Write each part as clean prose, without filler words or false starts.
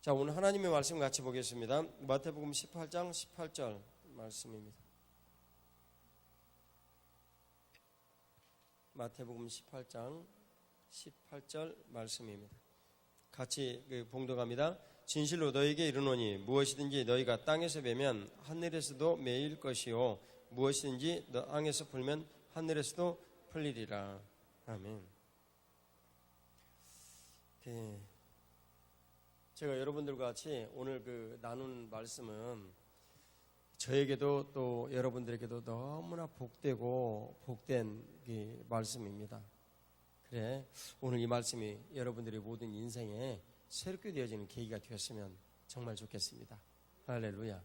자, 오늘 하나님의 말씀 같이 보겠습니다. 마태복음 18장 18절 말씀입니다. 마태복음 18장 18절 말씀입니다. 같이 봉독합니다. 진실로 너희에게 이르노니 무엇이든지 너희가 땅에서 베면 하늘에서도 매일 것이요 무엇이든지 땅에서 풀면 하늘에서도 풀리리라. 아멘. 네. 제가 여러분들과 같이 오늘 나눈 말씀은 저에게도 또 여러분들에게도 너무나 복되고 복된 말씀입니다. 그래, 오늘 이 말씀이 여러분들의 모든 인생에 새롭게 되어지는 계기가 되었으면 정말 좋겠습니다. 할렐루야.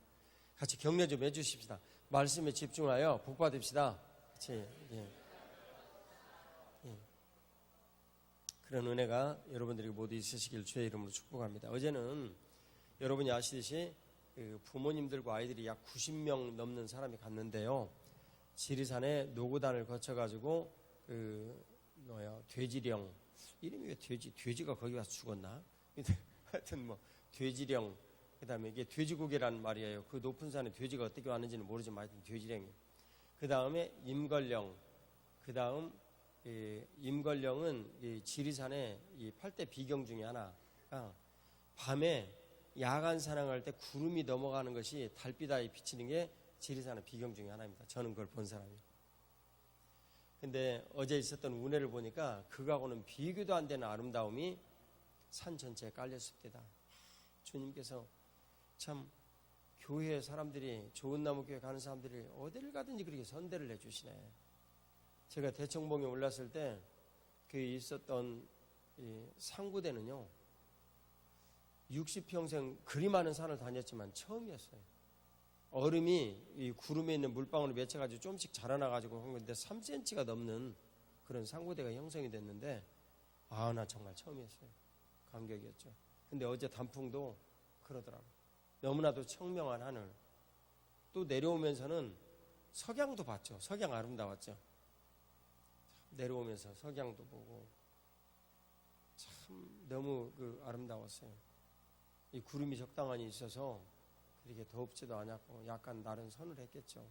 같이 격려 좀 해주십시다. 말씀에 집중하여 복 받읍시다. 같이. 그런 은혜가 여러분들에게 모두 있으시길 주의 이름으로 축복합니다. 어제는 여러분이 아시듯이 부모님들과 아이들이 약 90명 넘는 사람이 갔는데요. 지리산에 노고단을 거쳐가지고 돼지령, 이름이 왜 돼지가 거기 가서 죽었나? 하여튼 돼지령, 그 다음에 이게 돼지고개라는 말이에요. 그 높은 산에 돼지가 어떻게 왔는지는 모르지만 하여튼 돼지령이. 그 다음에 임걸령, 그 다음 임걸령은 지리산의 이 8대 비경 중에 하나가 밤에 야간 사냥할 때 구름이 넘어가는 것이 달빛에 비치는 게 지리산의 비경 중에 하나입니다. 저는 그걸 본 사람이에요. 근데 어제 있었던 운해를 보니까 그거하고는 비교도 안 되는 아름다움이 산 전체에 깔렸을 때다. 주님께서 참 교회 사람들이, 좋은 나무 교회 가는 사람들이 어디를 가든지 그렇게 선대를 해주시네. 제가 대청봉에 올랐을 때 그 있었던 이 상구대는요 60평생 그리 많은 산을 다녔지만 처음이었어요. 얼음이 이 구름에 있는 물방울을 맺혀가지고 조금씩 자라나가지고 한 건데 3cm가 넘는 그런 상구대가 형성이 됐는데 나 정말 처음이었어요. 감격이었죠. 근데 어제 단풍도 그러더라고요. 너무나도 청명한 하늘. 또 내려오면서는 석양도 봤죠. 석양 아름다웠죠. 내려오면서 석양도 보고 참 너무 아름다웠어요. 이 구름이 적당하니 있어서 그렇게 덥지도 않았고 약간 날은 서늘했겠죠.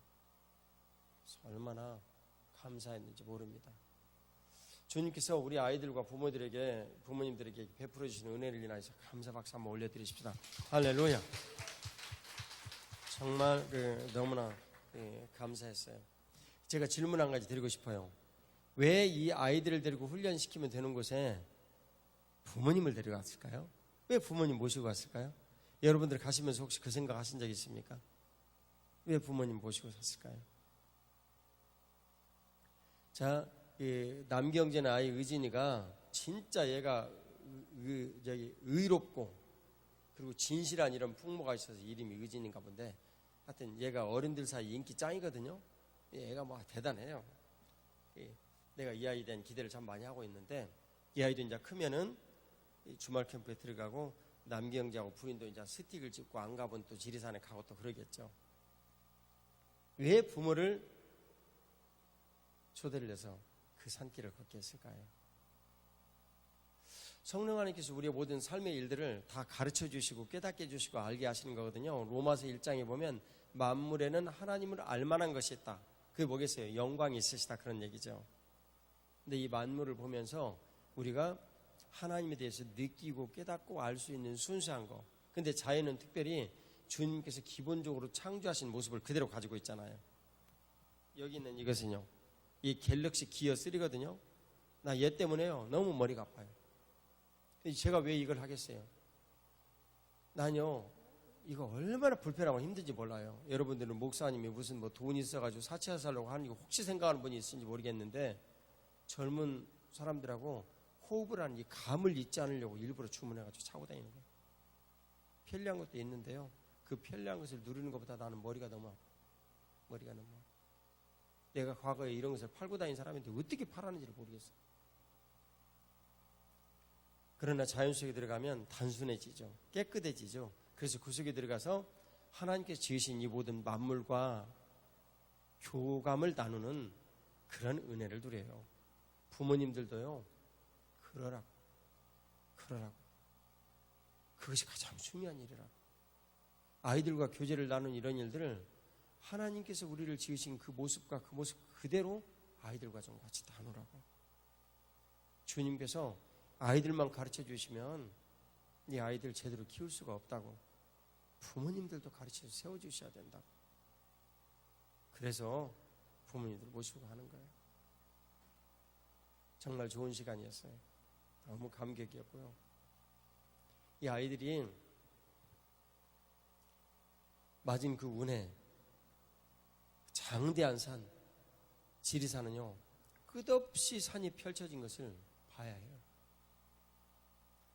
얼마나 감사했는지 모릅니다. 주님께서 우리 아이들과 부모님들에게 베풀어 주시는 은혜를 인하여서 감사 박수 한번 올려드리십시다. 할렐루야. 정말 너무나 감사했어요. 제가 질문 한 가지 드리고 싶어요. 왜 이 아이들을 데리고 훈련시키면 되는 곳에 부모님을 데려갔을까요? 왜 부모님 모시고 갔을까요? 여러분들 가시면서 혹시 그 생각 하신 적 있습니까? 왜 부모님 모시고 갔을까요? 자, 남경재의 아이 의진이가 진짜 얘가 의롭고 그리고 진실한 이런 풍모가 있어서 이름이 의진인가 본데 하여튼 얘가 어른들 사이 인기 짱이거든요. 얘가 대단해요. 내가 이 아이에 대한 기대를 참 많이 하고 있는데 이 아이도 이제 크면은 주말 캠프에 들어가고 남경재하고 부인도 이제 스틱을 찍고 안 가본 또 지리산에 가고 또 그러겠죠. 왜 부모를 초대를 해서 그 산길을 걷게 했을까요? 성령 하나님께서 우리의 모든 삶의 일들을 다 가르쳐 주시고 깨닫게 해주시고 알게 하시는 거거든요. 로마서 1장에 보면 만물에는 하나님을 알만한 것이 있다. 그게 뭐겠어요? 영광이 있으시다 그런 얘기죠. 근데 이 만물을 보면서 우리가 하나님에 대해서 느끼고 깨닫고 알 수 있는 순수한 거. 근데 자연은 특별히 주님께서 기본적으로 창조하신 모습을 그대로 가지고 있잖아요. 여기 있는 이것은요, 이 갤럭시 기어 3거든요. 나 얘 때문에요 너무 머리가 아파요. 제가 왜 이걸 하겠어요? 난요 이거 얼마나 불편하고 힘든지 몰라요. 여러분들은 목사님이 무슨 돈 있어가지고 사치하 살려고 하는 거 혹시 생각하는 분이 있는지 모르겠는데 젊은 사람들하고 호흡을 하는 이 감을 잊지 않으려고 일부러 주문해가지고 차고 다니는 거예요. 편리한 것도 있는데요. 그 편리한 것을 누리는 것보다 나는 머리가 너무 아파. 머리가 너무 아파. 내가 과거에 이런 것을 팔고 다닌 사람인데 어떻게 팔았는지를 모르겠어요. 그러나 자연 속에 들어가면 단순해지죠. 깨끗해지죠. 그래서 그 속에 들어가서 하나님께서 지으신 이 모든 만물과 교감을 나누는 그런 은혜를 누려요. 부모님들도요. 그러라고. 그것이 가장 중요한 일이라고. 아이들과 교제를 나누는 이런 일들을 하나님께서 우리를 지으신 그 모습과 그 모습 그대로 아이들과 좀 같이 나누라고. 주님께서 아이들만 가르쳐 주시면 이 아이들 제대로 키울 수가 없다고. 부모님들도 가르쳐서 세워주셔야 된다고. 그래서 부모님들 모시고 하는 거예요. 정말 좋은 시간이었어요. 너무 감격이었고요. 이 아이들이 맞은 그 운에 장대한 산, 지리산은요, 끝없이 산이 펼쳐진 것을 봐야 해요.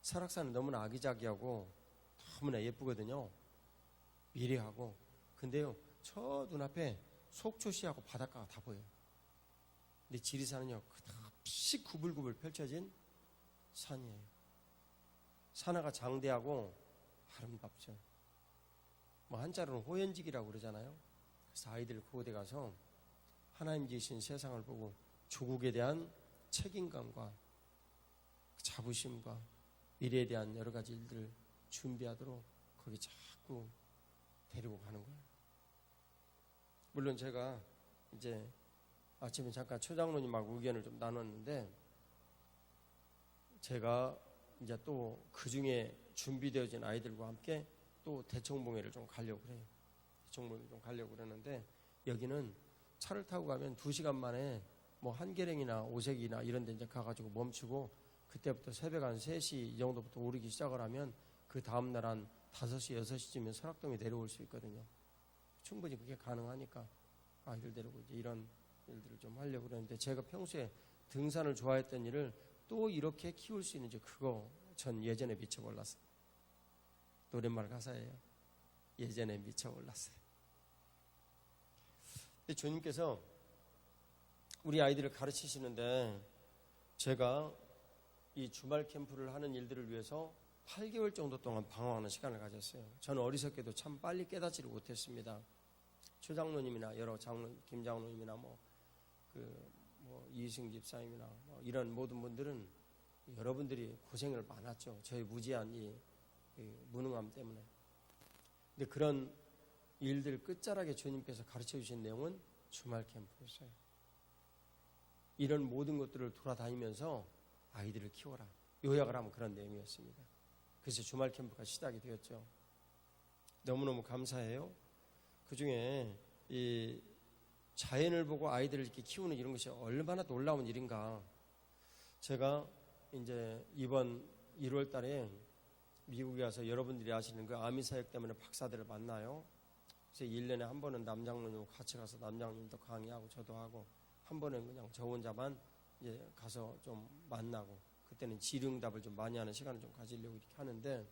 설악산은 너무나 아기자기하고 너무나 예쁘거든요. 미래하고. 근데요, 저 눈앞에 속초시하고 바닷가가 다 보여요. 근데 지리산은요, 끝없이 구불구불 펼쳐진 산이에요. 산하가 장대하고 아름답죠. 뭐 한자로는 호연직이라고 그러잖아요. 그래서 아이들 그곳에 가서 하나님 지으신 세상을 보고 조국에 대한 책임감과 자부심과 미래에 대한 여러 가지 일들을 준비하도록 거기 자꾸 데리고 가는 거예요. 물론 제가 이제 아침에 잠깐 초장로님하고 의견을 좀 나눴는데, 제가 이제 또 그 중에 준비되어진 아이들과 함께 또 대청봉회를 좀 가려고 그래요. 대청봉회를 좀 가려고 그러는데, 여기는 차를 타고 가면 2시간 만에 뭐 한계령이나 오색이나 이런 데 이제 가가지고 멈추고, 그때부터 새벽 한 3시 이 정도부터 오르기 시작을 하면 그 다음날 한 5시, 6시쯤에 설악동에 내려올 수 있거든요. 충분히 그게 가능하니까 아이들 데리고 이제 이런 일들을 좀 하려고 그러는데, 제가 평소에 등산을 좋아했던 일을 또 이렇게 키울 수 있는지 그거 전 예전에 미처 몰랐어요. 노랫말 가사예요. 예전에 미처 몰랐어요. 근데 주님께서 우리 아이들을 가르치시는데, 제가 이 주말 캠프를 하는 일들을 위해서 8개월 정도 동안 방황하는 시간을 가졌어요. 저는 어리석게도 참 빨리 깨닫지를 못했습니다. 최장로님이나 여러 장로, 김장로님이나 이승 집사님이나 이런 모든 분들은 여러분들이 고생을 많았죠. 저희 무지한 이 무능함 때문에. 근데 그런 일들 끝자락에 주님께서 가르쳐 주신 내용은 주말 캠프였어요. 이런 모든 것들을 돌아다니면서 아이들을 키워라. 요약을 하면 그런 내용이었습니다. 그래서 주말 캠프가 시작이 되었죠. 너무너무 감사해요. 그 중에 이 자연을 보고 아이들을 이렇게 키우는 이런 것이 얼마나 놀라운 일인가. 제가 이제 이번 1월 달에 미국에 가서 여러분들이 아시는 그 아미 사역 때문에 박사들을 만나요. 그래서 1년에 한 번은 남장로님 같이 가서 남장님도 강의하고 저도 하고, 한 번은 그냥 저 혼자만 이제 가서 좀 만나고, 그때는 질의응답을 좀 많이 하는 시간을 좀 가지려고 이렇게 하는데,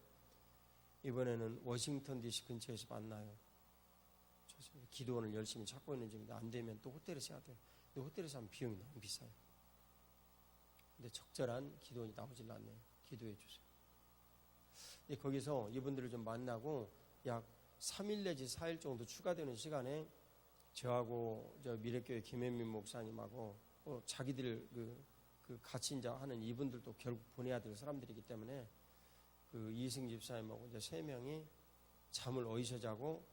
이번에는 워싱턴 DC 근처에서 만나요. 기도원을 열심히 찾고 있는 중인데, 안 되면 또 호텔에서 해야 돼요. 근데 호텔에서 하면 비용이 너무 비싸요. 근데 적절한 기도원이 나오질 않네요. 기도해 주세요. 거기서 이분들을 좀 만나고 약 3일 내지 4일 정도 추가되는 시간에 저하고 저 미래교회 김현민 목사님하고 자기들 그 같이 이제 하는 이분들도 결국 보내야 될 사람들이기 때문에 그 이승 집사님하고 이제 3명이 잠을 어디서 자고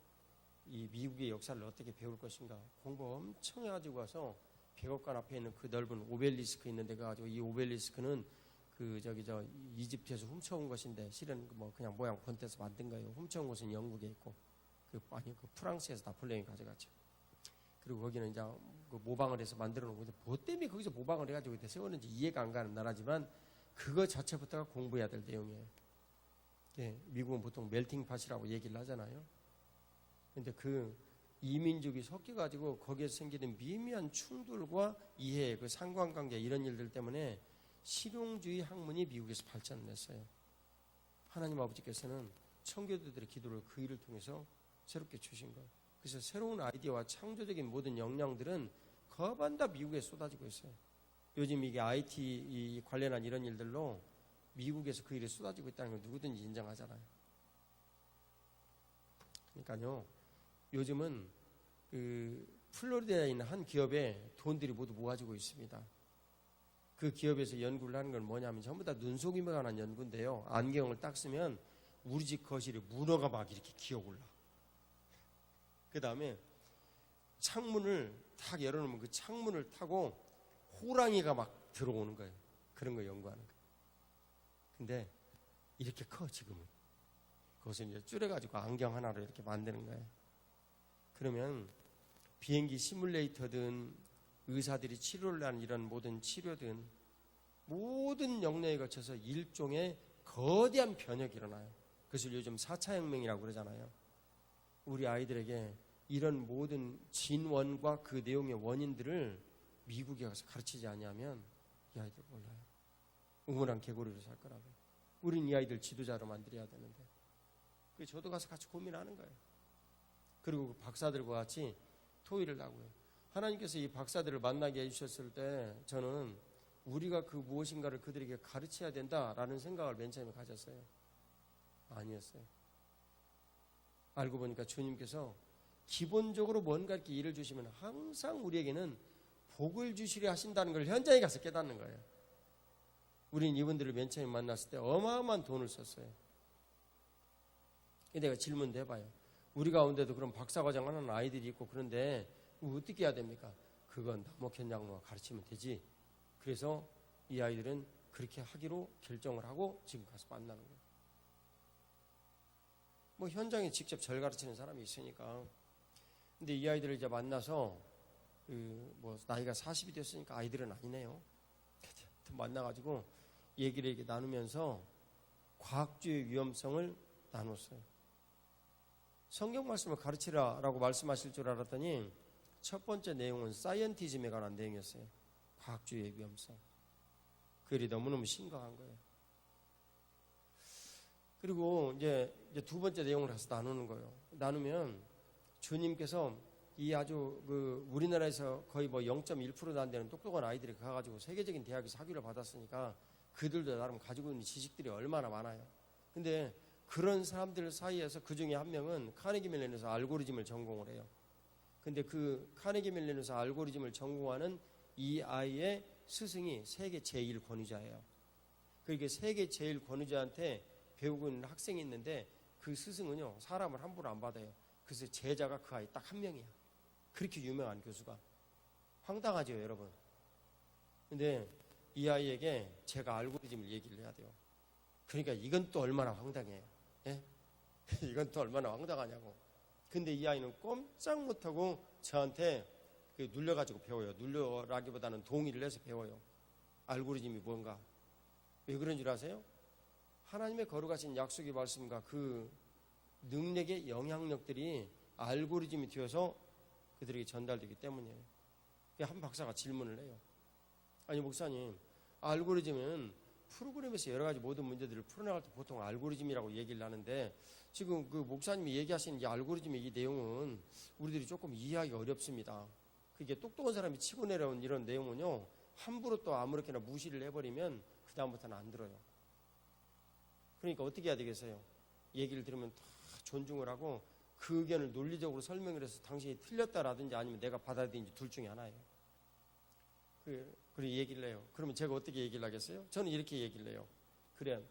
이 미국의 역사를 어떻게 배울 것인가 공부 엄청 해가지고 와서 백악관 앞에 있는 그 넓은 오벨리스크 있는 데 가가지고, 이 오벨리스크는 저 이집트에서 훔쳐온 것인데 실은 뭐 그냥 모양 번떼서 만든 거예요. 훔쳐온 곳은 영국에 있고 그 프랑스에서 나폴레옹이 가져갔죠. 그리고 거기는 이제 그 모방을 해서 만들어 놓은 건데, 뭐 때문에 거기서 모방을 해가지고 세웠는지 이해가 안 가는 나라지만 그거 자체부터가 공부해야 될 내용이에요. 미국은 보통 멜팅팟이라고 얘기를 하잖아요. 근데 그 이민족이 섞여가지고 거기에서 생기는 미미한 충돌과 이해, 그 상관관계 이런 일들 때문에 실용주의 학문이 미국에서 발전을 했어요. 하나님 아버지께서는 청교도들의 기도를 그 일을 통해서 새롭게 주신 거예요. 그래서 새로운 아이디어와 창조적인 모든 역량들은 거반다 미국에 쏟아지고 있어요. 요즘 이게 IT 관련한 이런 일들로 미국에서 그 일이 쏟아지고 있다는 걸 누구든지 인정하잖아요. 그러니까요, 요즘은 그 플로리다에 있는 한 기업에 돈들이 모두 모아지고 있습니다. 그 기업에서 연구를 하는 건 뭐냐면 전부 다 눈속임에 관한 연구인데요. 안경을 딱 쓰면 우리 집 거실에 문어가 막 이렇게 기어올라. 그 다음에 창문을 탁 열어놓으면 그 창문을 타고 호랑이가 막 들어오는 거예요. 그런 거 연구하는 거예요. 근데 이렇게 커 지금은. 그것을 이제 줄여가지고 안경 하나로 이렇게 만드는 거예요. 그러면 비행기 시뮬레이터든 의사들이 치료를 하는 이런 모든 치료든 모든 영역에 거쳐서 일종의 거대한 변혁이 일어나요. 그것을 요즘 4차 혁명이라고 그러잖아요. 우리 아이들에게 이런 모든 진원과 그 내용의 원인들을 미국에 가서 가르치지 않냐면 이 아이들 몰라요. 우물안 개구리로 살 거라고. 우린 이 아이들 지도자로 만들어야 되는데. 그래서 저도 가서 같이 고민하는 거예요. 그리고 그 박사들과 같이 토의를 하고요. 하나님께서 이 박사들을 만나게 해주셨을 때 저는 우리가 그 무엇인가를 그들에게 가르쳐야 된다라는 생각을 맨 처음에 가졌어요. 아니었어요. 알고 보니까 주님께서 기본적으로 뭔가 이렇게 일을 주시면 항상 우리에게는 복을 주시려 하신다는 걸 현장에 가서 깨닫는 거예요. 우린 이분들을 맨 처음에 만났을 때 어마어마한 돈을 썼어요. 내가 질문도 해봐요. 우리 가운데도 그런 박사과정 하는 아이들이 있고 그런데 어떻게 해야 됩니까? 그건 남목현 장로가 가르치면 되지. 그래서 이 아이들은 그렇게 하기로 결정을 하고 지금 가서 만나는 거예요. 뭐 현장에 직접 절 가르치는 사람이 있으니까. 근데 이 아이들을 이제 만나서 뭐 나이가 40이 됐으니까 아이들은 아니네요. 만나가지고 얘기를 이렇게 나누면서 과학주의 위험성을 나눴어요. 성경 말씀을 가르치라라고 말씀하실 줄 알았더니 첫 번째 내용은 사이언티즘에 관한 내용이었어요. 과학주의의 위험성. 그 일이 너무너무 심각한 거예요. 그리고 이제 두 번째 내용을 가서 나누는 거예요. 나누면 주님께서 이 아주 우리나라에서 거의 뭐 0.1%도 안 되는 똑똑한 아이들이 가가지고 세계적인 대학에서 학위를 받았으니까 그들도 나름 가지고 있는 지식들이 얼마나 많아요. 근데 그런 사람들 사이에서 그 중에 한 명은 카네기 멜론에서 알고리즘을 전공을 해요. 근데 그 카네기 멜론에서 알고리즘을 전공하는 이 아이의 스승이 세계 제1 권위자예요. 그러니까 세계 제1 권위자한테 배우고 있는 학생이 있는데 그 스승은요 사람을 함부로 안 받아요. 그래서 제자가 그 아이 딱 한 명이야. 그렇게 유명한 교수가. 황당하죠 여러분. 근데 이 아이에게 제가 알고리즘을 얘기를 해야 돼요. 그러니까 이건 또 얼마나 황당해요. 예? 이건 또 얼마나 황당하냐고. 근데 이 아이는 꼼짝 못하고 저한테 눌려가지고 배워요. 눌려라기보다는 동의를 해서 배워요. 알고리즘이 뭔가. 왜 그런 줄 아세요? 하나님의 거룩하신 약속의 말씀과 그 능력의 영향력들이 알고리즘이 되어서 그들에게 전달되기 때문이에요. 한 박사가 질문을 해요. 아니 목사님, 알고리즘은 프로그램에서 여러 가지 모든 문제들을 풀어나갈 때 보통 알고리즘이라고 얘기를 하는데 지금 그 목사님이 얘기하시는 이 알고리즘의 이 내용은 우리들이 조금 이해하기 어렵습니다. 그게 똑똑한 사람이 치고 내려온 이런 내용은요 함부로 또 아무렇게나 무시를 해버리면 그 다음부터는 안 들어요. 그러니까 어떻게 해야 되겠어요? 얘기를 들으면 다 존중을 하고 그 의견을 논리적으로 설명을 해서 당신이 틀렸다라든지 아니면 내가 받아들이는지 둘 중에 하나예요. 그래 얘기를 해요. 그러면 제가 어떻게 얘기를 하겠어요? 저는 이렇게 얘기를 해요. 그래,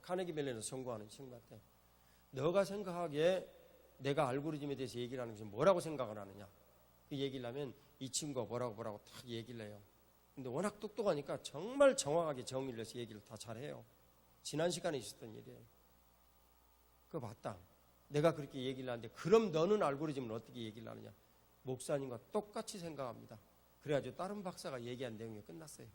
카네기 멜론에서 전공하는 친구한테 너가 생각하기에 내가 알고리즘에 대해서 얘기를 하는 것이 뭐라고 생각을 하느냐? 그 얘기를 하면 이 친구가 뭐라고 딱 얘기를 해요. 근데 워낙 똑똑하니까 정말 정확하게 정의를 해서 얘기를 다 잘해요. 지난 시간에 있었던 일이에요. 그거 맞다. 내가 그렇게 얘기를 하는데 그럼 너는 알고리즘을 어떻게 얘기를 하느냐? 목사님과 똑같이 생각합니다. 그래가지고 다른 박사가 얘기한 내용이 끝났어요.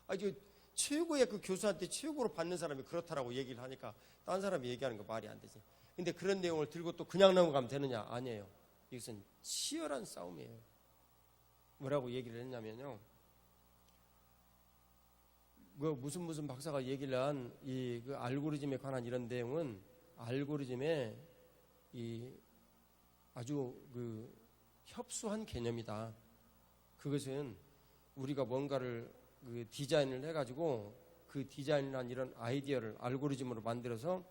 아주 최고의 그 교수한테 최고로 받는 사람이 그렇다라고 얘기를 하니까 다른 사람이 얘기하는 거 말이 안 되지. 근데 그런 내용을 들고 또 그냥 넘어가면 되느냐? 아니에요. 이것은 치열한 싸움이에요. 뭐라고 얘기를 했냐면요. 무슨 박사가 얘기를 한 그 알고리즘에 관한 이런 내용은 알고리즘의 아주 협소한 개념이다. 그것은 우리가 뭔가를 디자인을 해가지고 그 디자인한 이런 아이디어를 알고리즘으로 만들어서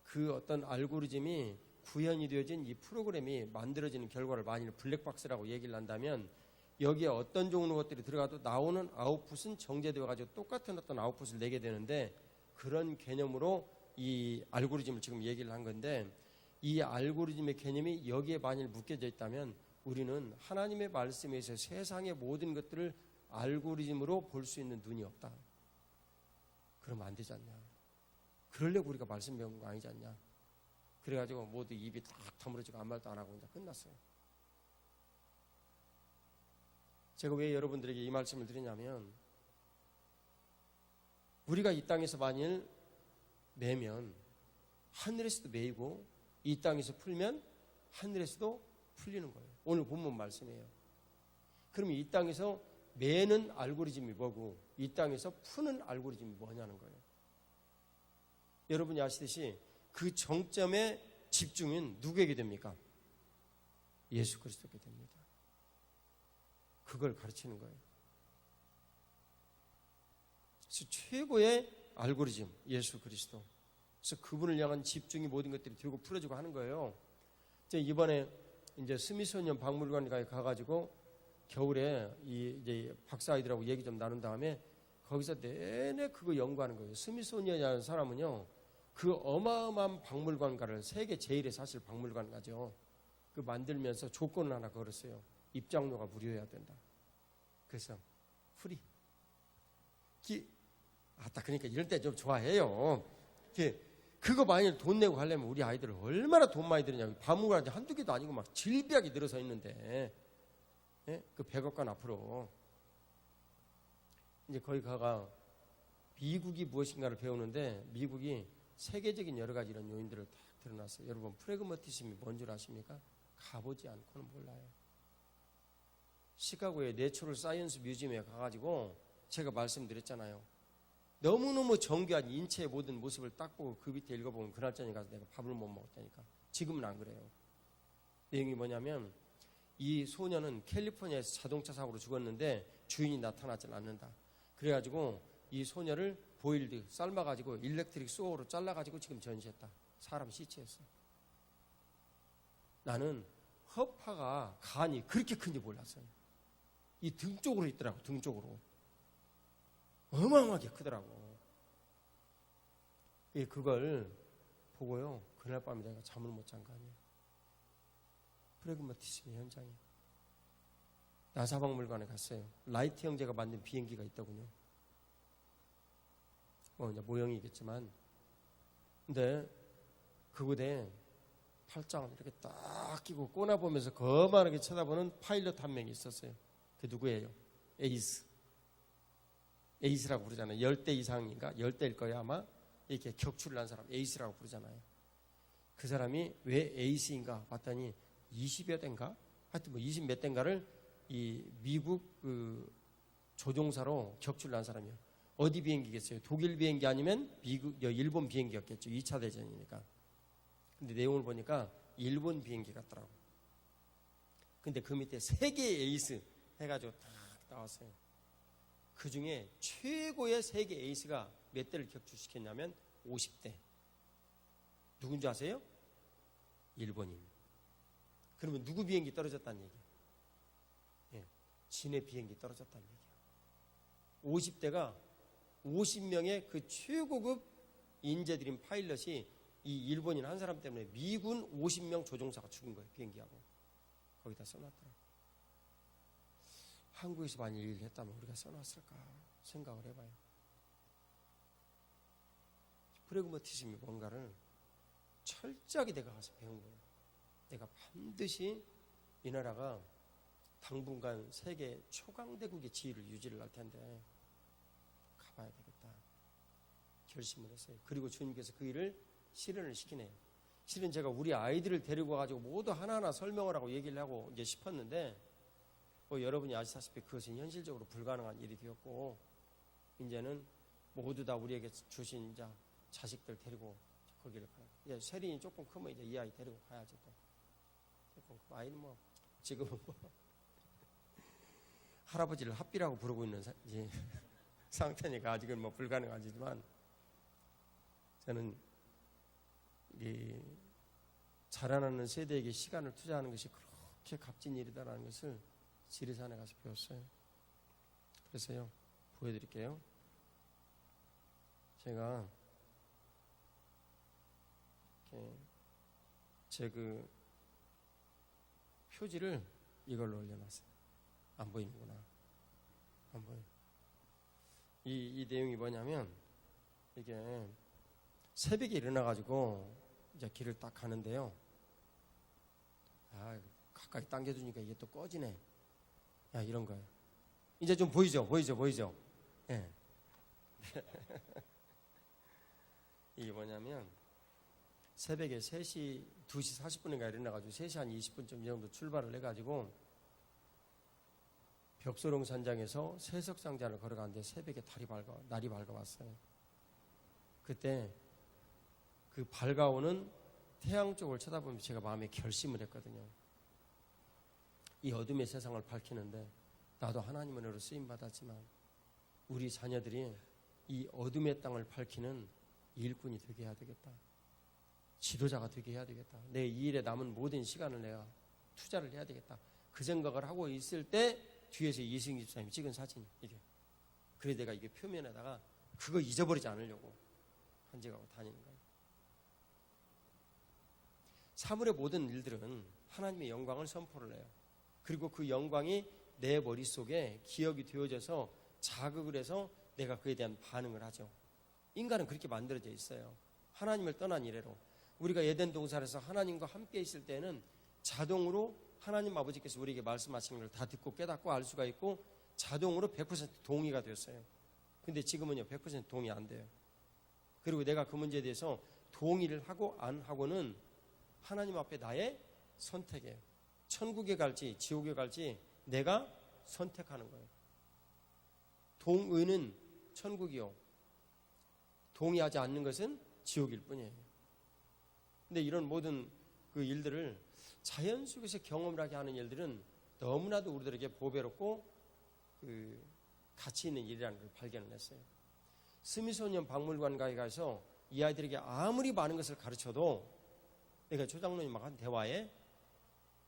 그 어떤 알고리즘이 구현이 되어진 이 프로그램이 만들어지는 결과를 만일 블랙박스라고 얘기를 한다면 여기에 어떤 종류 것들이 들어가도 나오는 아웃풋은 정제되어 가지고 똑같은 어떤 아웃풋을 내게 되는데 그런 개념으로 이 알고리즘을 지금 얘기를 한 건데, 이 알고리즘의 개념이 여기에 만일 묶여져 있다면 우리는 하나님의 말씀에서 세상의 모든 것들을 알고리즘으로 볼 수 있는 눈이 없다. 그러면 안 되지 않냐. 그러려고 우리가 말씀 배운 거 아니지 않냐. 그래가지고 모두 입이 딱 다물어지고 아무 말도 안 하고 이제 끝났어요. 제가 왜 여러분들에게 이 말씀을 드리냐면, 우리가 이 땅에서 만일 매면 하늘에서도 매이고, 이 땅에서 풀면 하늘에서도 풀리는 거예요. 오늘 본문 말씀이에요. 그러면 이 땅에서 매는 알고리즘이 뭐고 이 땅에서 푸는 알고리즘이 뭐냐는 거예요. 여러분이 아시듯이 그 정점의 집중은 누구에게 됩니까? 예수 그리스도께 됩니다. 그걸 가르치는 거예요. 그래서 최고의 알고리즘 예수 그리스도. 그래서 그분을 향한 집중이 모든 것들이 되고 풀어지고 하는 거예요. 이번에 이제 스미소니언 박물관에 가가지고 겨울에 이제 박사 아이들하고 얘기 좀 나눈 다음에 거기서 내내 그거 연구하는 거예요. 스미소니언이라는 사람은요, 그 어마어마한 박물관가를 세계 제일의 사실 박물관가죠. 그 만들면서 조건을 하나 걸었어요. 입장료가 무료여야 된다. 그래서 프리. 그러니까 이럴 때 좀 좋아해요. 그거 만일 돈 내고 가려면 우리 아이들을 얼마나 돈 많이 들이냐고. 박물관이 한두 개도 아니고 막 질비하게 늘어서 있는데, 예? 그 100억관 앞으로. 이제 거기 가가 미국이 무엇인가를 배우는데, 미국이 세계적인 여러 가지 이런 요인들을 딱 드러났어요. 여러분, 프래그마티즘이 뭔 줄 아십니까? 가보지 않고는 몰라요. 시카고의 내추럴 사이언스 뮤지엄에 가가지고 제가 말씀드렸잖아요. 너무너무 정교한 인체의 모든 모습을 딱 보고 그 밑에 읽어보면 그날 저녁에 가서 내가 밥을 못 먹었다니까. 지금은 안 그래요. 내용이 뭐냐면, 이 소녀는 캘리포니아에서 자동차 사고로 죽었는데 주인이 나타나지 않는다. 그래가지고 이 소녀를 보일드 삶아가지고 일렉트릭 소어로 잘라가지고 지금 전시했다. 사람 시체였어. 나는 허파가 간이 그렇게 큰지 몰랐어요. 이 등 쪽으로 있더라고. 등 쪽으로 어마어마하게 크더라고. 그걸 보고요, 그날 밤에 내가 잠을 못 잔 거 아니에요. 프래그마티즘의 현장이에요. 나사 박물관에 갔어요. 라이트 형제가 만든 비행기가 있더군요. 이제 모형이겠지만, 근데 그곳에 팔짱을 이렇게 딱 끼고 꼬나보면서 거만하게 쳐다보는 파일럿 한 명이 있었어요. 그 누구예요? 에이스라고 부르잖아요. 10대 이상인가? 10대일 거예요 아마. 이렇게 격출을 한 사람 에이스라고 부르잖아요. 그 사람이 왜 에이스인가 봤더니 20여 대인가? 하여튼 뭐 20 몇 대인가를 이 미국 그 조종사로 격출을 한 사람이에요. 어디 비행기겠어요? 독일 비행기 아니면 일본 비행기였겠죠. 2차 대전이니까. 근데 내용을 보니까 일본 비행기 같더라고. 근데 그 밑에 세계 에이스 해가지고 딱 나왔어요. 그 중에 최고의 세계 에이스가 몇 대를 격추시켰냐면 50대. 누군지 아세요? 일본인. 그러면 누구 비행기 떨어졌다는 얘기예요? 예, 진해 비행기 떨어졌다는 얘기예요. 50대가 50명의 그 최고급 인재들인 파일럿이 이 일본인 한 사람 때문에 미군 50명 조종사가 죽은 거예요. 비행기하고. 거기다 써놨더라고요. 한국에서 만일 일을 했다면 우리가 써놨을까 생각을 해봐요. 프래그마티즘이 뭔가를 철저하게 내가 가서 배운 거예요. 내가 반드시 이 나라가 당분간 세계 초강대국의 지위를 유지를 할 텐데 가봐야 되겠다 결심을 했어요. 그리고 주님께서 그 일을 실현을 시키네요. 실은 제가 우리 아이들을 데리고 가지고 모두 하나하나 설명을 하고 얘기를 하고 이제 싶었는데 여러분이 아시다시피 그것은 현실적으로 불가능한 일이 되었고, 이제는 모두 다 우리에게 주신 이제 자식들 데리고 거기를 가요. 이제 세린이 조금 크면 이제 이 아이 데리고 가야지 또. 조금 아이는 뭐 지금은 뭐 할아버지를 합비라고 부르고 있는 상태니까 아직은 뭐 불가능하지만, 저는 이 자라나는 세대에게 시간을 투자하는 것이 그렇게 값진 일이다라는 것을 지리산에 가서 배웠어요. 그래서요, 보여드릴게요. 제가 제 그 표지를 이걸로 올려놨어요. 안 보이는구나. 안 보여. 이 내용이 뭐냐면, 이게 새벽에 일어나가지고 이제 길을 딱 가는데요. 가까이 당겨두니까 이게 또 꺼지네. 이런 거예요. 이제 좀 보이죠? 예. 이게 뭐냐면, 새벽에 2시 40분인가 일어나가지고 3시 한 20분쯤 정도 출발을 해가지고 벽소롱 산장에서 세석상자를 걸어가는데 새벽에 날이 밝아왔어요. 그때 그 밝아오는 태양 쪽을 쳐다보면서 제가 마음에 결심을 했거든요. 이 어둠의 세상을 밝히는데 나도 하나님의 은혜로 쓰임받았지만 우리 자녀들이 이 어둠의 땅을 밝히는 일꾼이 되게 해야 되겠다. 지도자가 되게 해야 되겠다. 내 이 일에 남은 모든 시간을 내가 투자를 해야 되겠다. 그 생각을 하고 있을 때 뒤에서 이승기 집사님이 찍은 사진이 이게. 그래 내가 이게 표면에다가 그거 잊어버리지 않으려고 간직하고 다니는 거예요. 사물의 모든 일들은 하나님의 영광을 선포를 해요. 그리고 그 영광이 내 머릿속에 기억이 되어져서 자극을 해서 내가 그에 대한 반응을 하죠. 인간은 그렇게 만들어져 있어요. 하나님을 떠난 이래로. 우리가 에덴 동산에서 하나님과 함께 있을 때는 자동으로 하나님 아버지께서 우리에게 말씀하시는 걸 다 듣고 깨닫고 알 수가 있고 자동으로 100% 동의가 되었어요. 근데 지금은요 100% 동의 안 돼요. 그리고 내가 그 문제에 대해서 동의를 하고 안 하고는 하나님 앞에 나의 선택이에요. 천국에 갈지 지옥에 갈지 내가 선택하는 거예요. 동의는 천국이요. 동의하지 않는 것은 지옥일 뿐이에요. 근데 이런 모든 그 일들을 자연 속에서 경험을 하게 하는 일들은 너무나도 우리들에게 보배롭고 그 가치 있는 일이라는 걸 발견을 했어요. 스미소니언 박물관가에 가서 이 아이들에게 아무리 많은 것을 가르쳐도 내가 조장로님하고 한 대화에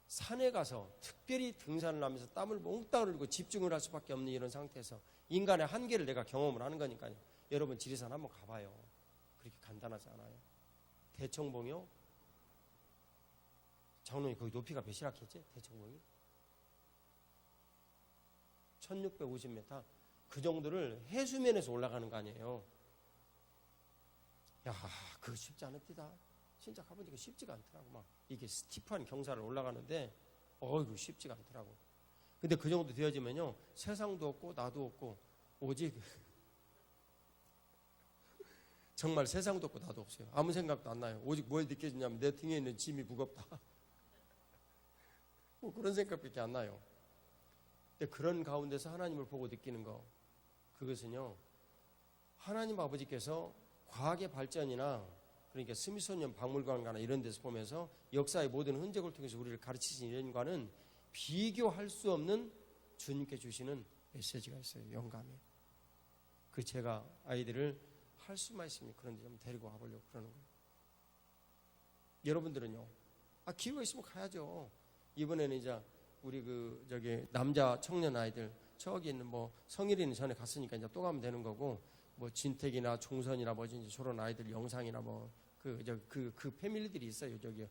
산에 가서 특별히 등산을 하면서 땀을 몽땅 흘리고 집중을 할 수밖에 없는 이런 상태에서 인간의 한계를 내가 경험을 하는 거니까요. 여러분 지리산 한번 가봐요. 그렇게 간단하지 않아요. 대청봉이요? 장로님 거기 높이가 몇이라 했지? 대청봉이? 1650m 그 정도를 해수면에서 올라가는 거 아니에요. 야 그거 쉽지 않읍니다. 진짜 가보니까 쉽지가 않더라고. 막 이게 스티프한 경사를 올라가는데 이거 쉽지가 않더라고. 근데 그 정도 되어지면요 세상도 없고 나도 없고 오직 정말 세상도 없고 나도 없어요. 아무 생각도 안 나요. 오직 뭘 느껴지냐면 내 등에 있는 짐이 무겁다. 뭐 그런 생각밖에 안 나요. 근데 그런 가운데서 하나님을 보고 느끼는 거, 그것은요 하나님 아버지께서 과학의 발전이나 그러니까 스미소니언 박물관이나 이런 데서 보면서 역사의 모든 흔적을 통해서 우리를 가르치신 이런과는 비교할 수 없는 주님께 주시는 메시지가 있어요. 영감이. 그 제가 아이들을 할 수만 있으면 그런 데 좀 데리고 와보려고 그러는 거예요. 여러분들은요? 기회가 있으면 가야죠. 이번에는 이제 우리 남자 청년 아이들 저기 있는 뭐 성일이는 전에 갔으니까 이제 또 가면 되는 거고 뭐 진택이나 종선이나 뭐지 저런 아이들 영상이나 뭐 그 패밀리들이 있어요. 저기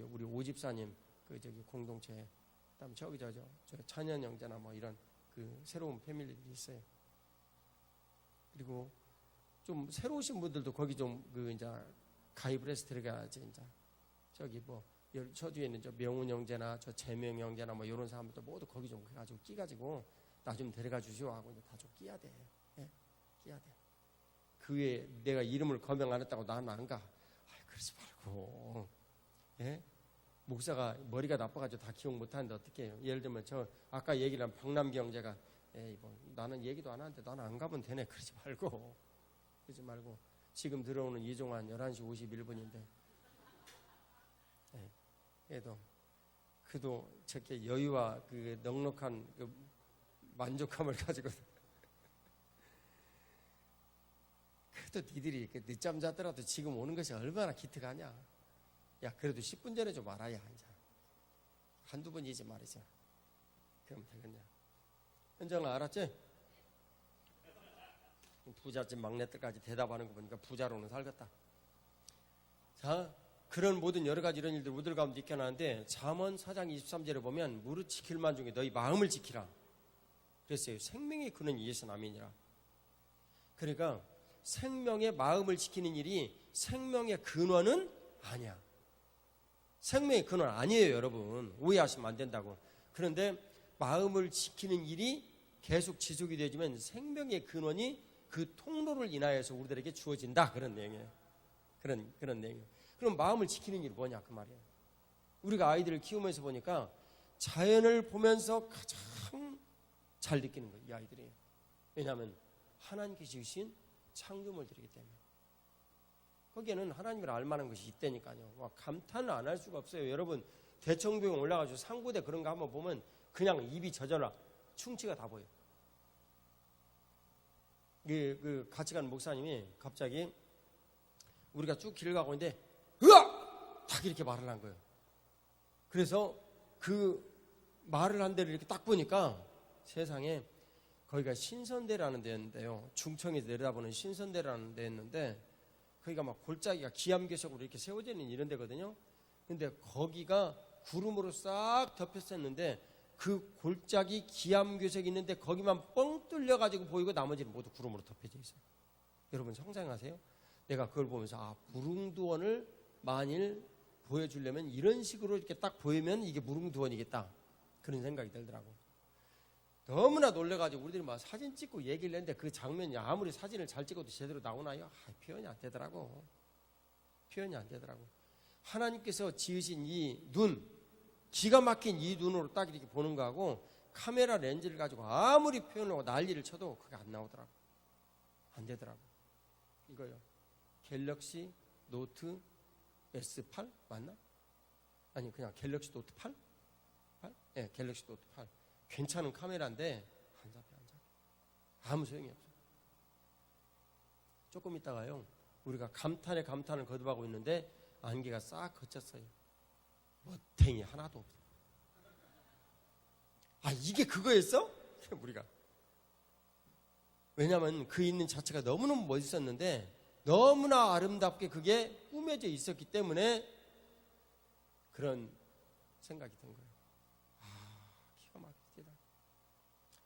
우리 오집사님 공동체 그다음 저기 저 찬현 형제나 뭐 이런 그 새로운 패밀리들이 있어요. 그리고 좀 새로 오신 분들도 거기 좀 이제 가입을 해서 들어가야지 이제 저기 뭐 저 뒤에 있는 저 명훈 형제나 저 재명 형제나 뭐 이런 사람들도 모두 거기 좀 가지고 끼가지고 나 좀 데려가 주시오 하고 이제 다 좀 끼야 돼. 예? 끼야 돼. 그 외에 내가 이름을 거명 안 했다고 나는 안 가. 그러지 말고. 예? 목사가 머리가 나빠가지고 다 기억 못하는데 어떻게 해요? 예를 들면 저 아까 얘기를 한 박남기 형제가 나는 얘기도 안 하는데 나는 안 가면 되네. 그러지 말고 지금 들어오는 이종환 11시 51분인데 그도 저렇게 여유와 그 넉넉한 그 만족감을 가지고 그래도 니들이 늦잠 자더라도 지금 오는 것이 얼마나 기특하냐. 야 그래도 10분 전에 좀 알아야 이제 한두 번이지 말이죠. 그러면 되겠냐. 현정아 알았지? 부잣집 막내들까지 대답하는 거 보니까 부자로는 살겠다. 자 그런 모든 여러 가지 이런 일들 우리들 가운데 있게 하는데 잠언 4장 23절에 보면 무릇 지킬 만 중에 너희 마음을 지키라 그랬어요. 생명의 근원이 예수 남이니라. 그러니까 생명의 마음을 지키는 일이 생명의 근원은 아니야. 생명의 근원 아니에요, 여러분. 오해하시면 안 된다고. 그런데 마음을 지키는 일이 계속 지속이 되지만 생명의 근원이 그 통로를 인하여서 우리들에게 주어진다. 그런 내용이에요. 그런 내용이에요. 그럼 마음을 지키는 일이 뭐냐 그 말이에요. 우리가 아이들을 키우면서 보니까 자연을 보면서 가장 잘 느끼는 거예요, 이 아이들이. 왜냐하면 하나님께서 지으신 창조물들이기 때문에. 거기에는 하나님을 알만한 것이 있다니까요. 와, 감탄을 안 할 수가 없어요. 여러분 대청봉에 올라가지고 상고대 그런 거 한번 보면 그냥 입이 젖어라 충치가 다 보여요. 그 같이 가는 목사님이 갑자기 우리가 쭉 길을 가고 있는데 으악! 딱 이렇게 말을 한 거예요. 그래서 그 말을 한 데를 이렇게 딱 보니까 세상에 거기가 신선대라는 데였는데요. 중청에서 내려다보는 신선대라는 데였는데 거기가 막 골짜기가 기암괴석으로 이렇게 세워져 있는 이런 데거든요. 근데 거기가 구름으로 싹 덮였었는데 그 골짜기 기암괴석이 있는데 거기만 뻥 뚫려가지고 보이고 나머지는 모두 구름으로 덮여져 있어요. 여러분 상상하세요? 내가 그걸 보면서 무릉도원을 만일 보여주려면 이런 식으로 이렇게 딱 보이면 이게 무릉도원이겠다 그런 생각이 들더라고. 너무나 놀래가지고 우리들이 막 사진 찍고 얘기를 했는데 그 장면이 아무리 사진을 잘 찍어도 제대로 나오나요? 표현이 안 되더라고. 표현이 안 되더라고. 하나님께서 지으신 이 눈, 기가 막힌 이 눈으로 딱 이렇게 보는 거하고 카메라 렌즈를 가지고 아무리 표현을 하고 난리를 쳐도 그게 안 나오더라고. 안 되더라고. 이거요. 갤럭시 노트 S8 맞나? 아니 그냥 갤럭시 노트 8? 네, 갤럭시 노트 8. 괜찮은 카메라인데 안 잡혀. 아무 소용이 없어. 조금 있다가요 우리가 감탄에 감탄을 거듭하고 있는데 안개가 싹 걷혔어요. 멋탱이 하나도 없어. 이게 그거였어? 우리가 왜냐하면 그 있는 자체가 너무너무 멋있었는데 너무나 아름답게 그게 꾸며져 있었기 때문에 그런 생각이 든 거예요. 기가 막히다.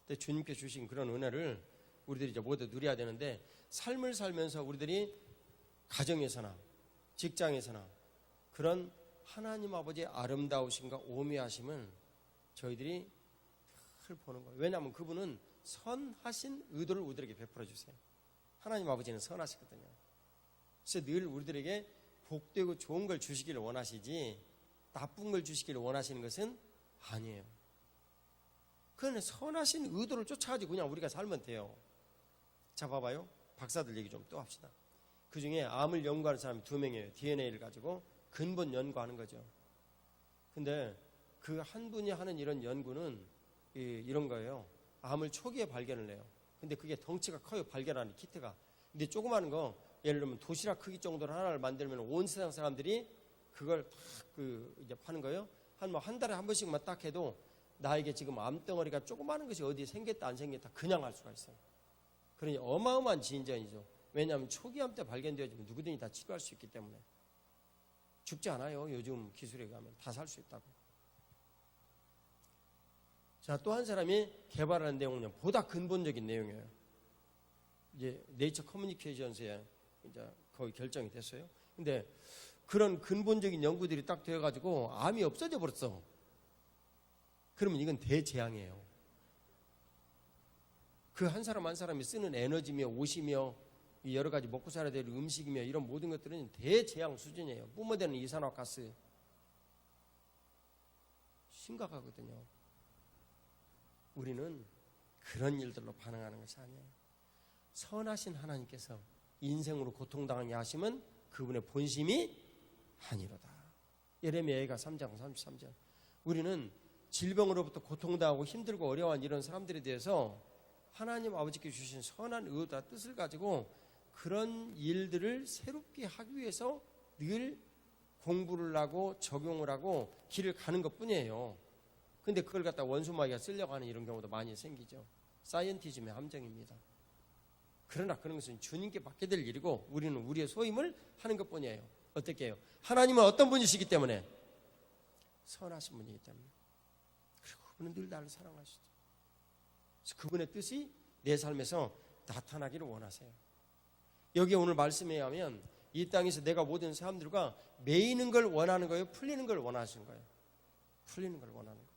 근데 주님께 주신 그런 은혜를 우리들이 이제 모두 누려야 되는데 삶을 살면서 우리들이 가정에서나 직장에서나 그런 하나님 아버지의 아름다우심과 오묘하심을 저희들이 늘 보는 거예요. 왜냐하면 그분은 선하신 의도를 우리들에게 베풀어 주세요. 하나님 아버지는 선하시거든요. 그래서 늘 우리들에게 복되고 좋은 걸 주시기를 원하시지 나쁜 걸 주시기를 원하시는 것은 아니에요. 그러나 선하신 의도를 쫓아가지고 그냥 우리가 살면 돼요. 자 봐봐요. 박사들 얘기 좀 또 합시다. 그 중에 암을 연구하는 사람이 2명이에요. DNA를 가지고 근본 연구하는 거죠. 근데 그 한 분이 하는 이런 연구는 이런 거예요. 암을 초기에 발견을 해요. 근데 그게 덩치가 커요. 발견하는 키트가. 근데 조그마한 거 예를 들면 도시락 크기 정도로 하나를 만들면 온 세상 사람들이 그걸 딱 이제 파는 거예요. 한 달에 한 번씩만 딱 해도 나에게 지금 암덩어리가 조그마한 것이 어디에 생겼다 안 생겼다 그냥 알 수가 있어요. 그러니 어마어마한 진전이죠. 왜냐하면 초기암 때 발견되어지면 누구든지 다 치료할 수 있기 때문에. 죽지 않아요. 요즘 기술에 가면 다 살 수 있다고. 자, 또 한 사람이 개발하는 내용은 보다 근본적인 내용이에요. 이제 네이처 커뮤니케이션스에 이제 거의 결정이 됐어요. 근데 그런 근본적인 연구들이 딱 되어가지고 암이 없어져 버렸어. 그러면 이건 대재앙이에요. 그 한 사람 한 사람이 쓰는 에너지며 옷이며 여러 가지 먹고 살아야 될 음식이며 이런 모든 것들은 대재앙 수준이에요. 뿜어대는 이산화가스 심각하거든요. 우리는 그런 일들로 반응하는 것이 아니에요. 선하신 하나님께서 인생으로 고통당하게 하심은 그분의 본심이 아니로다. 예레미야가 3장 33절. 우리는 질병으로부터 고통당하고 힘들고 어려워한 이런 사람들에 대해서 하나님 아버지께 주신 선한 의도와 뜻을 가지고 그런 일들을 새롭게 하기 위해서 늘 공부를 하고 적용을 하고 길을 가는 것뿐이에요. 근데 그걸 갖다 원수마귀가 쓰려고 하는 이런 경우도 많이 생기죠. 사이언티즘의 함정입니다. 그러나 그런 것은 주님께 맡게 될 일이고 우리는 우리의 소임을 하는 것뿐이에요. 어떻게 해요? 하나님은 어떤 분이시기 때문에? 선하신 분이기 때문에. 그리고 그분은 늘 나를 사랑하시죠. 그래서 그분의 뜻이 내 삶에서 나타나기를 원하세요. 여기 오늘 말씀에 의하면 이 땅에서 내가 모든 사람들과 매이는 걸 원하는 거예요? 풀리는 걸 원하시는 거예요? 풀리는 걸 원하는 거예요.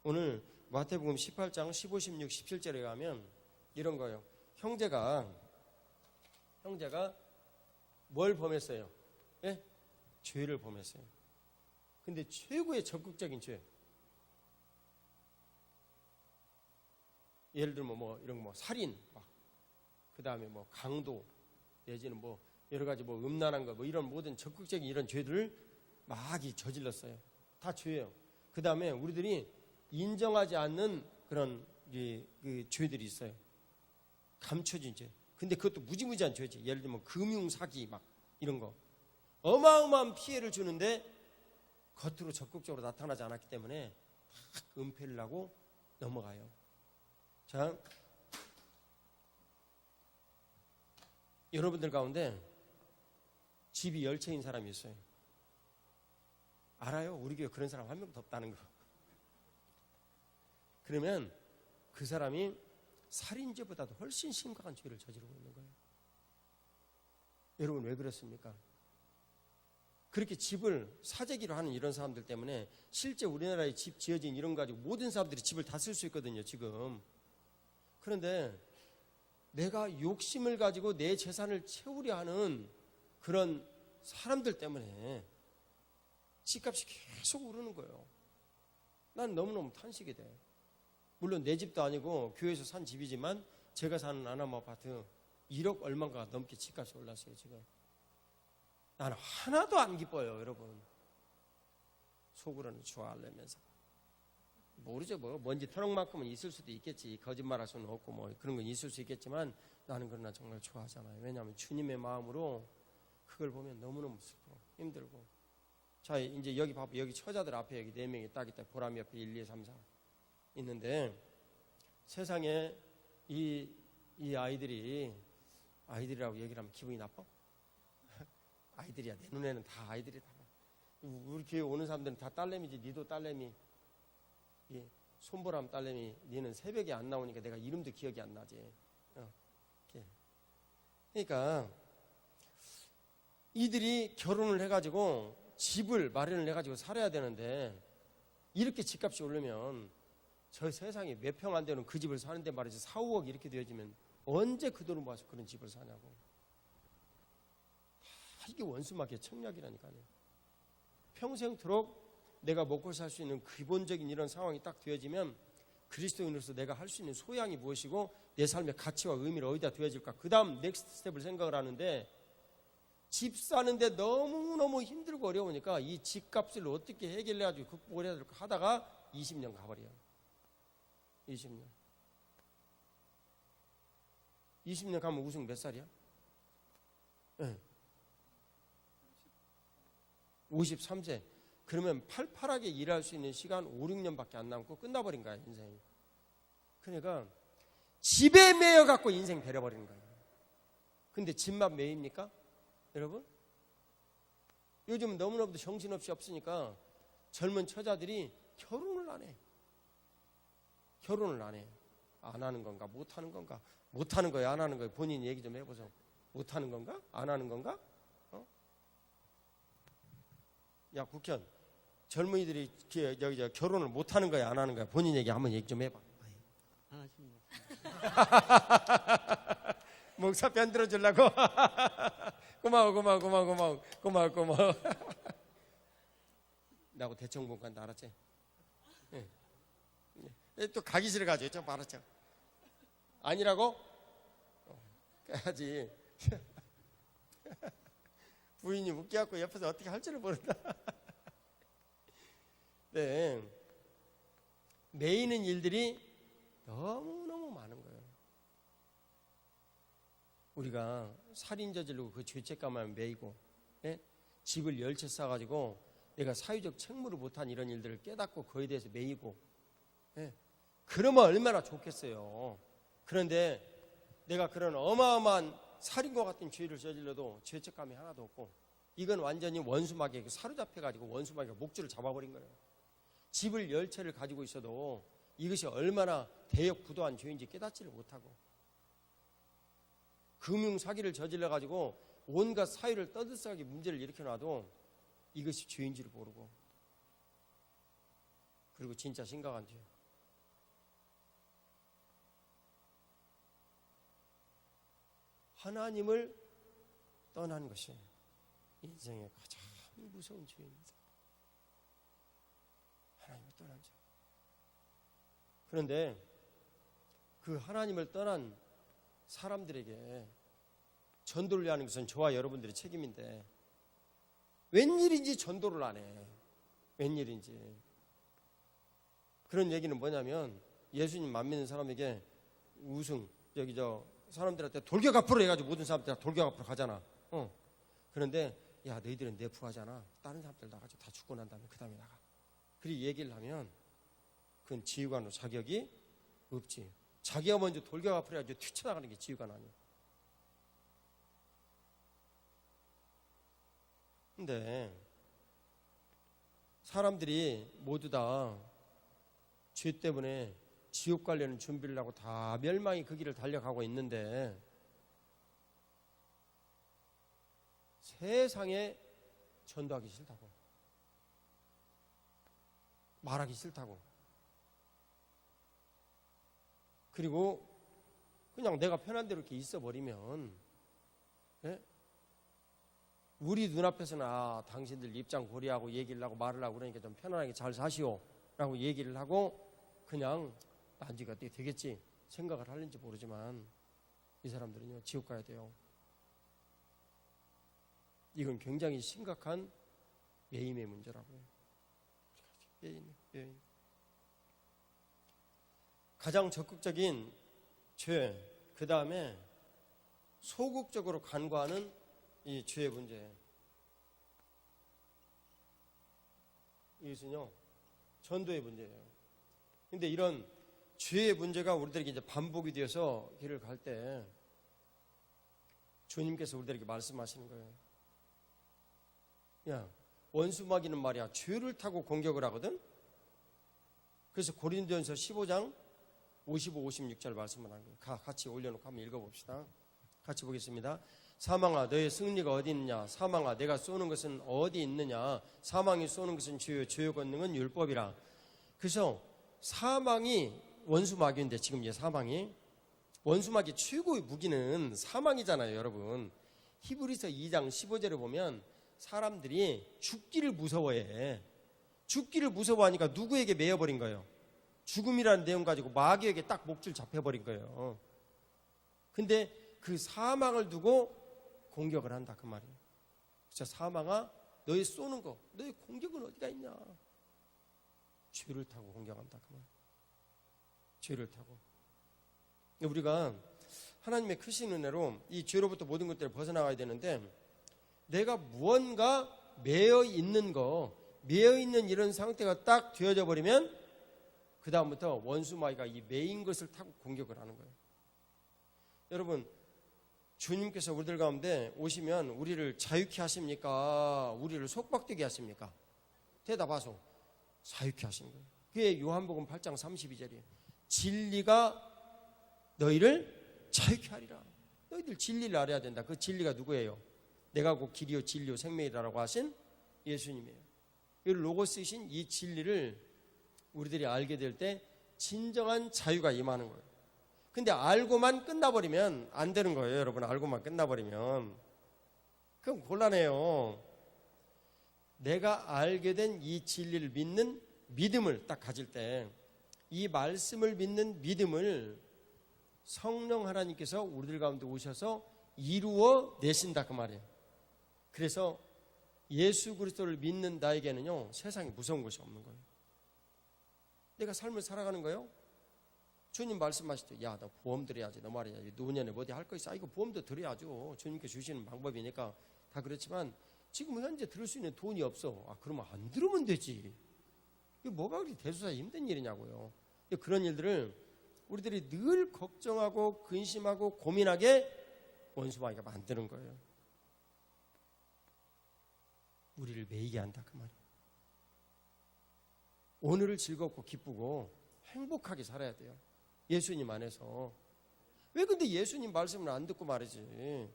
오늘 마태복음 18장 15, 16, 17절에 가면 이런 거예요. 형제가 뭘 범했어요? 예? 죄를 범했어요. 근데 최고의 적극적인 죄. 예를 들면 뭐 이런 거 살인, 그 다음에 뭐 강도, 내지는 뭐 여러 가지 뭐 음란한 거, 뭐 이런 모든 적극적인 이런 죄들을 막 저질렀어요. 다 죄예요. 그 다음에 우리들이 인정하지 않는 그런 그 죄들이 있어요. 감춰진 죄. 근데 그것도 무지무지한 죄지. 예를 들면 금융 사기 막 이런 거. 어마어마한 피해를 주는데 겉으로 적극적으로 나타나지 않았기 때문에 막 은폐를 하고 넘어가요. 자, 여러분들 가운데 집이 10채인 사람이 있어요. 알아요? 우리 교회 그런 사람 한 명도 없다는 거. 그러면 그 사람이 살인죄보다도 훨씬 심각한 죄를 저지르고 있는 거예요. 여러분 왜 그렇습니까? 그렇게 집을 사재기로 하는 이런 사람들 때문에 실제 우리나라에 집 지어진 이런 거 가지고 모든 사람들이 집을 다 쓸 수 있거든요, 지금. 그런데 내가 욕심을 가지고 내 재산을 채우려 하는 그런 사람들 때문에 집값이 계속 오르는 거예요. 난 너무너무 탄식이 돼. 물론 내 집도 아니고 교회에서 산 집이지만 제가 사는 아나무 아파트 1억 얼마가 넘게 집값이 올랐어요, 지금. 나는 하나도 안 기뻐요, 여러분. 속으로는 좋아하려면서. 모르죠, 뭐. 먼지 터럭만큼은 있을 수도 있겠지. 거짓말할 수는 없고 뭐 그런 건 있을 수 있겠지만 나는 그러나 정말 좋아하잖아요. 왜냐하면 주님의 마음으로 그걸 보면 너무너무 슬프고 힘들고. 자, 이제 여기 봐봐. 여기 처자들 앞에 여기 4명이 딱 있다. 보람 옆에 1, 2, 3, 4 있는데 세상에 이 아이들이라고 얘기를 하면 기분이 나빠? 아이들이야. 내 눈에는 다 아이들이다. 우리 교회 오는 사람들은 다 딸내미지. 니도 딸내미. 예, 손보람 딸내미. 니는 새벽에 안 나오니까 내가 이름도 기억이 안 나지. 그러니까 이들이 결혼을 해가지고 집을 마련을 해가지고 살아야 되는데 이렇게 집값이 오르면 저 세상에 몇 평 안 되는 그 집을 사는데 말이지 4, 5억 이렇게 되어지면 언제 그 돈을 모아서 그런 집을 사냐고. 이게 원수마귀의 청략이라니까요. 평생토록 내가 먹고 살 수 있는 기본적인 이런 상황이 딱 되어지면 그리스도인으로서 내가 할 수 있는 소양이 무엇이고 내 삶의 가치와 의미를 어디다 두어질까. 그 다음 넥스트 스텝을 생각을 하는데 집 사는데 너무너무 힘들고 어려우니까 이 집값을 어떻게 해결해가지고 극복을 해야 될까 하다가 20년 가버려요. 20년 가면 우승 몇 살이야? 네. 53세. 그러면 팔팔하게 일할 수 있는 시간 5, 6년밖에 안 남고 끝나버린 거야, 인생이. 그러니까 집에 매여 갖고 인생 배려버리는 거예요. 근데 집만 매입니까? 여러분? 요즘 너무너무 정신없이 없으니까 젊은 처자들이 결혼을 안 해. 결혼을 안 해. 안 하는 건가? 못 하는 건가? 못 하는 거야? 안 하는 거야? 본인 얘기 좀 해보세요. 못 하는 건가? 안 하는 건가? 야, 국현. 젊은이들이 여기 결혼을 못 하는 거야? 안 하는 거야? 본인 얘기 한번 얘기 좀 해봐. 안 하십니다. 목사 편 들어주려고? 고마워. 나하고 대청 본 간다, 알았지? 네. 또 가기 싫어가지고 좀 알았죠? 아니라고? 까야지. 부인이 웃겨갖고 옆에서 어떻게 할 줄을 모른다. 네. 매이는 일들이 너무너무 많은 거예요. 우리가 살인 저지르고 그 죄책감을 매이고, 예? 집을 10채 싸가지고 내가 사회적 책무를 못한 이런 일들을 깨닫고 그에 대해서 매이고, 예? 그러면 얼마나 좋겠어요. 그런데 내가 그런 어마어마한 살인과 같은 죄를 저질러도 죄책감이 하나도 없고 이건 완전히 원수마귀에게 사로잡혀가지고 원수마귀가 목줄을 잡아버린 거예요. 집을 10채를 가지고 있어도 이것이 얼마나 대역부도한 죄인지 깨닫지를 못하고 금융사기를 저질러가지고 온갖 사유를 떠들썩하게 문제를 일으켜놔도 이것이 죄인지를 모르고, 그리고 진짜 심각한 죄, 하나님을 떠난 것이 인생의 가장 무서운 죄입니다. 하나님을 떠난 죄. 그런데 그 하나님을 떠난 사람들에게 전도를 하는 것은 저와 여러분들의 책임인데 웬일인지 전도를 안 해. 웬일인지. 그런 얘기는 뭐냐면 예수님 안 믿는 사람에게 사람들한테 돌격 앞으로 해가지고 모든 사람들 다 돌격 앞으로 가잖아. 그런데 야, 너희들은 내부하잖아. 다른 사람들 나가지고 다 죽고 난 다음에 그 다음에 나가. 그리고 얘기를 하면 그건 지휘관으로 자격이 없지. 자기가 먼저 돌격 앞으로 해가지고 튀쳐나가는 게 지휘관 아니야. 근데 사람들이 모두 다 죄 때문에 지옥 가려는 준비를 하고 다 멸망이 그 길을 달려가고 있는데 세상에 전도하기 싫다고, 말하기 싫다고, 그리고 그냥 내가 편한 대로 이렇게 있어버리면, 예? 우리 눈앞에서는 당신들 입장 고려하고 얘기를 하고 말을 하고 그러니까 좀 편안하게 잘 사시오 라고 얘기를 하고 그냥 난지가 어떻게 되겠지 생각을 하는지 모르지만 이 사람들은요 지옥 가야 돼요. 이건 굉장히 심각한 매임의 문제라고요. 매임. 가장 적극적인 죄, 그 다음에 소극적으로 간과하는 이 죄의 문제. 이것은요 전도의 문제예요. 근데 이런 죄의 문제가 우리들에게 이제 반복이 되어서 길을 갈 때 주님께서 우리들에게 말씀하시는 거예요. 야, 원수마귀는 말이야 죄를 타고 공격을 하거든. 그래서 고린도전서 15장 55, 56절 말씀을 하는 거예요. 같이 올려놓고 한번 읽어봅시다. 같이 보겠습니다. 사망아 너의 승리가 어디 있느냐. 사망아 내가 쏘는 것은 어디 있느냐. 사망이 쏘는 것은 죄요, 죄요 걷는 율법이라. 그래서 사망이 원수마귀인데 지금 이 사망이 원수마귀 최고의 무기는 사망이잖아요. 여러분 히브리서 2장 15절에 보면 사람들이 죽기를 무서워해. 죽기를 무서워하니까 누구에게 매여버린 거예요? 죽음이라는 내용 가지고 마귀에게 딱 목줄 잡혀버린 거예요. 근데 그 사망을 두고 공격을 한다 그 말이에요. 그래서 사망아 너의 쏘는 거, 너의 공격은 어디가 있냐. 죄를 타고 공격한다 그 말이에요. 죄를 타고. 우리가 하나님의 크신 은혜로 이 죄로부터 모든 것들을 벗어나가야 되는데 내가 무언가 매여 있는 이런 상태가 딱 되어져 버리면 그 다음부터 원수마귀가 이 매인 것을 타고 공격을 하는 거예요. 여러분 주님께서 우리들 가운데 오시면 우리를 자유케 하십니까? 우리를 속박되게 하십니까? 대답하소. 자유케 하시는 거예요. 그게 요한복음 8장 32절이에요. 진리가 너희를 자유케 하리라. 너희들 진리를 알아야 된다. 그 진리가 누구예요? 내가 곧 길이요 진리요 생명이라고 하신 예수님이에요. 이 로고스이신 이 진리를 우리들이 알게 될 때 진정한 자유가 임하는 거예요. 근데 알고만 끝나버리면 안 되는 거예요. 여러분 알고만 끝나버리면 그럼 곤란해요. 내가 알게 된 이 진리를 믿는 믿음을 딱 가질 때 이 말씀을 믿는 믿음을 성령 하나님께서 우리들 가운데 오셔서 이루어 내신다 그 말이에요. 그래서 예수 그리스도를 믿는 나에게는요 세상에 무서운 것이 없는 거예요. 내가 삶을 살아가는 거예요. 주님 말씀하시죠. 야, 너 보험 들어야지. 너 말이야. 노년에 어디 할 거 있어. 이거 보험도 들어야죠. 주님께 주시는 방법이니까 다 그렇지만 지금 현재 들을 수 있는 돈이 없어. 그러면 안 들으면 되지. 이게 뭐가 그렇게 대수사 힘든 일이냐고요. 그런 일들을 우리들이 늘 걱정하고 근심하고 고민하게 원수마귀가 만드는 거예요. 우리를 매이게 한다 그 말이에요. 오늘을 즐겁고 기쁘고 행복하게 살아야 돼요. 예수님 안에서. 왜 근데 예수님 말씀을 안 듣고 말이지.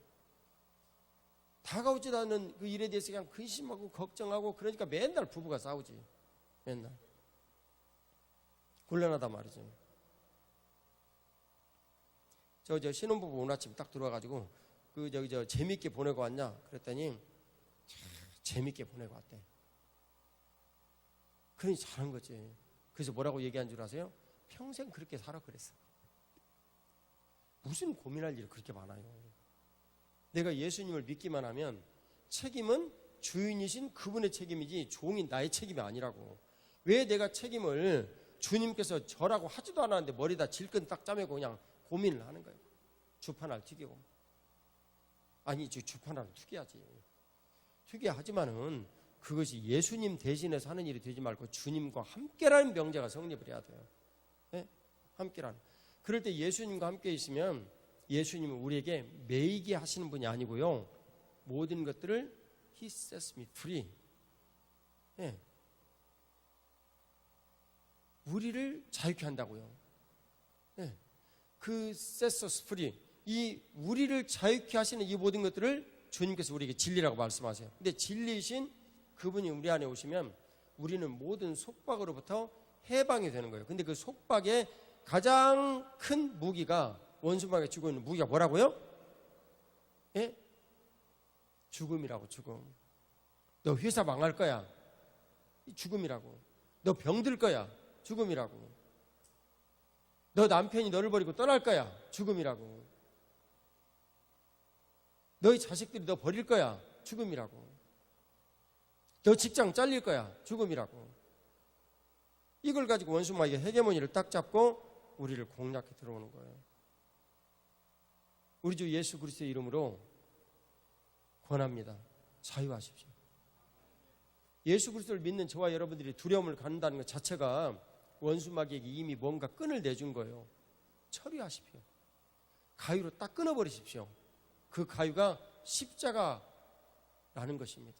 다가오지도 않는 그 일에 대해서 그냥 근심하고 걱정하고 그러니까 맨날 부부가 싸우지. 맨날. 곤란하다 말이지. 저 신혼부부 오늘 아침 딱 들어와가지고 저 재밌게 보내고 왔냐? 그랬더니 재밌게 보내고 왔대. 그러니 잘한 거지. 그래서 뭐라고 얘기한 줄 아세요? 평생 그렇게 살아 그랬어. 무슨 고민할 일이 그렇게 많아요. 내가 예수님을 믿기만 하면 책임은 주인이신 그분의 책임이지 종인 나의 책임이 아니라고. 왜 내가 책임을 주님께서 저라고 하지도 않았는데 머리다 질끈 딱 짜매고 그냥 고민을 하는 거예요. 주판알 튀기고. 아니 주판알은 튀겨야지. 튀겨야 하지만은 그것이 예수님 대신해서 하는 일이 되지 말고 주님과 함께라는 명제가 성립을 해야 돼요. 네? 함께라는. 그럴 때 예수님과 함께 있으면 예수님은 우리에게 매이게 하시는 분이 아니고요. 모든 것들을 He sets me free. 네. 우리를 자유케 한다고요. 네. 그 sets us free. 이 우리를 자유케 하시는 이 모든 것들을 주님께서 우리에게 진리라고 말씀하세요. 근데 진리이신 그분이 우리 안에 오시면 우리는 모든 속박으로부터 해방이 되는 거예요. 근데 그 속박의 가장 큰 무기가 원수마귀가 쥐고 있는 무기가 뭐라고요? 예? 죽음이라고. 죽음. 너 회사 망할 거야. 죽음이라고. 너 병들 거야. 죽음이라고. 너 남편이 너를 버리고 떠날 거야. 죽음이라고. 너희 자식들이 너 버릴 거야. 죽음이라고. 너 직장 잘릴 거야. 죽음이라고. 이걸 가지고 원수마귀가 헤게모니를 딱 잡고 우리를 공략해 들어오는 거예요. 우리 주 예수 그리스도의 이름으로 권합니다. 자유하십시오. 예수 그리스도를 믿는 저와 여러분들이 두려움을 갖는다는 것 자체가 원수마귀에게 이미 뭔가 끈을 내준 거예요. 처리하십시오. 가위로 딱 끊어버리십시오. 그 가위가 십자가라는 것입니다.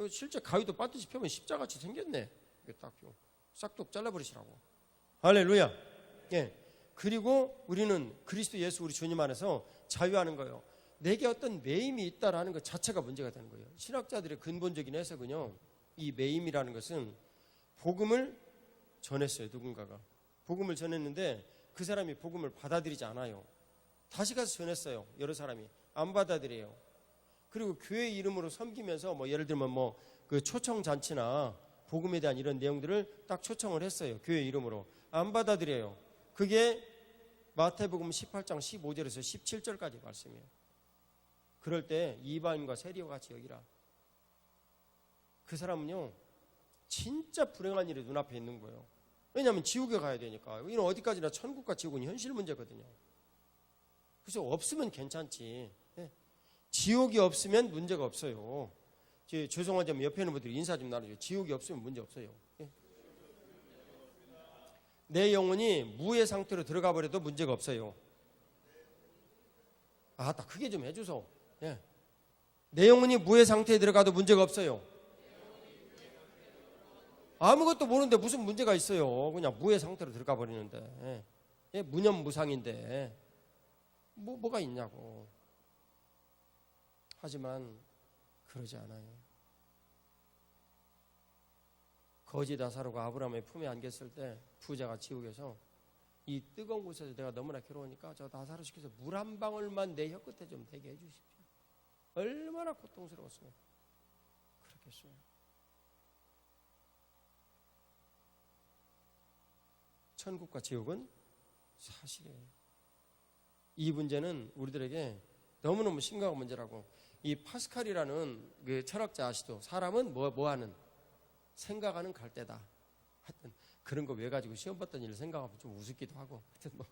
실제 가위도 빠듯이 펴면 십자가같이 생겼네. 이게 딱 싹둑 잘라버리시라고. 할렐루야. 예. 그리고 우리는 그리스도 예수 우리 주님 안에서 자유하는 거예요. 내게 어떤 매임이 있다라는 것 자체가 문제가 되는 거예요. 신학자들의 근본적인 해석은요, 이 매임이라는 것은 복음을 전했어요. 누군가가 복음을 전했는데 그 사람이 복음을 받아들이지 않아요. 다시 가서 전했어요. 여러 사람이 안 받아들여요. 그리고 교회 이름으로 섬기면서 뭐 예를 들면 뭐 그 초청 잔치나 복음에 대한 이런 내용들을 딱 초청을 했어요. 교회 이름으로 안 받아들여요. 그게 마태복음 18장 15절에서 17절까지 말씀이에요. 그럴 때 이방인과 세리와 같이 여기라. 그 사람은요 진짜 불행한 일이 눈앞에 있는 거예요. 왜냐하면 지옥에 가야 되니까. 이는 어디까지나 천국과 지옥은 현실 문제거든요. 그래서 없으면 괜찮지. 지옥이 없으면 문제가 없어요. 죄송하지만 옆에 있는 분들이 인사 좀 나눠줘요. 지옥이 없으면 문제 없어요. 내 영혼이 무의 상태로 들어가 버려도 문제가 없어요. 딱 크게 좀 해주소. 내 영혼이 무의 상태에 들어가도 문제가 없어요. 아무것도 모르는데 무슨 문제가 있어요. 그냥 무의 상태로 들어가 버리는데. 무념무상인데 뭐가 있냐고. 하지만 그러지 않아요. 거지 나사로가 아브라함의 품에 안겼을 때 부자가 지옥에서 이 뜨거운 곳에서 내가 너무나 괴로우니까 저 나사로 시켜서 물 한 방울만 내 혀끝에 좀 대게 해주십시오. 얼마나 고통스러웠어요. 그렇겠어요. 천국과 지옥은 사실이에요. 이 문제는 우리들에게 너무너무 심각한 문제라고. 이 파스칼이라는 그 철학자 아시죠? 사람은 뭐하는? 생각하는 갈대다. 하여튼 그런 거 왜 가지고 시험 봤던 일을 생각하면 좀 우습기도 하고. 하여튼 뭐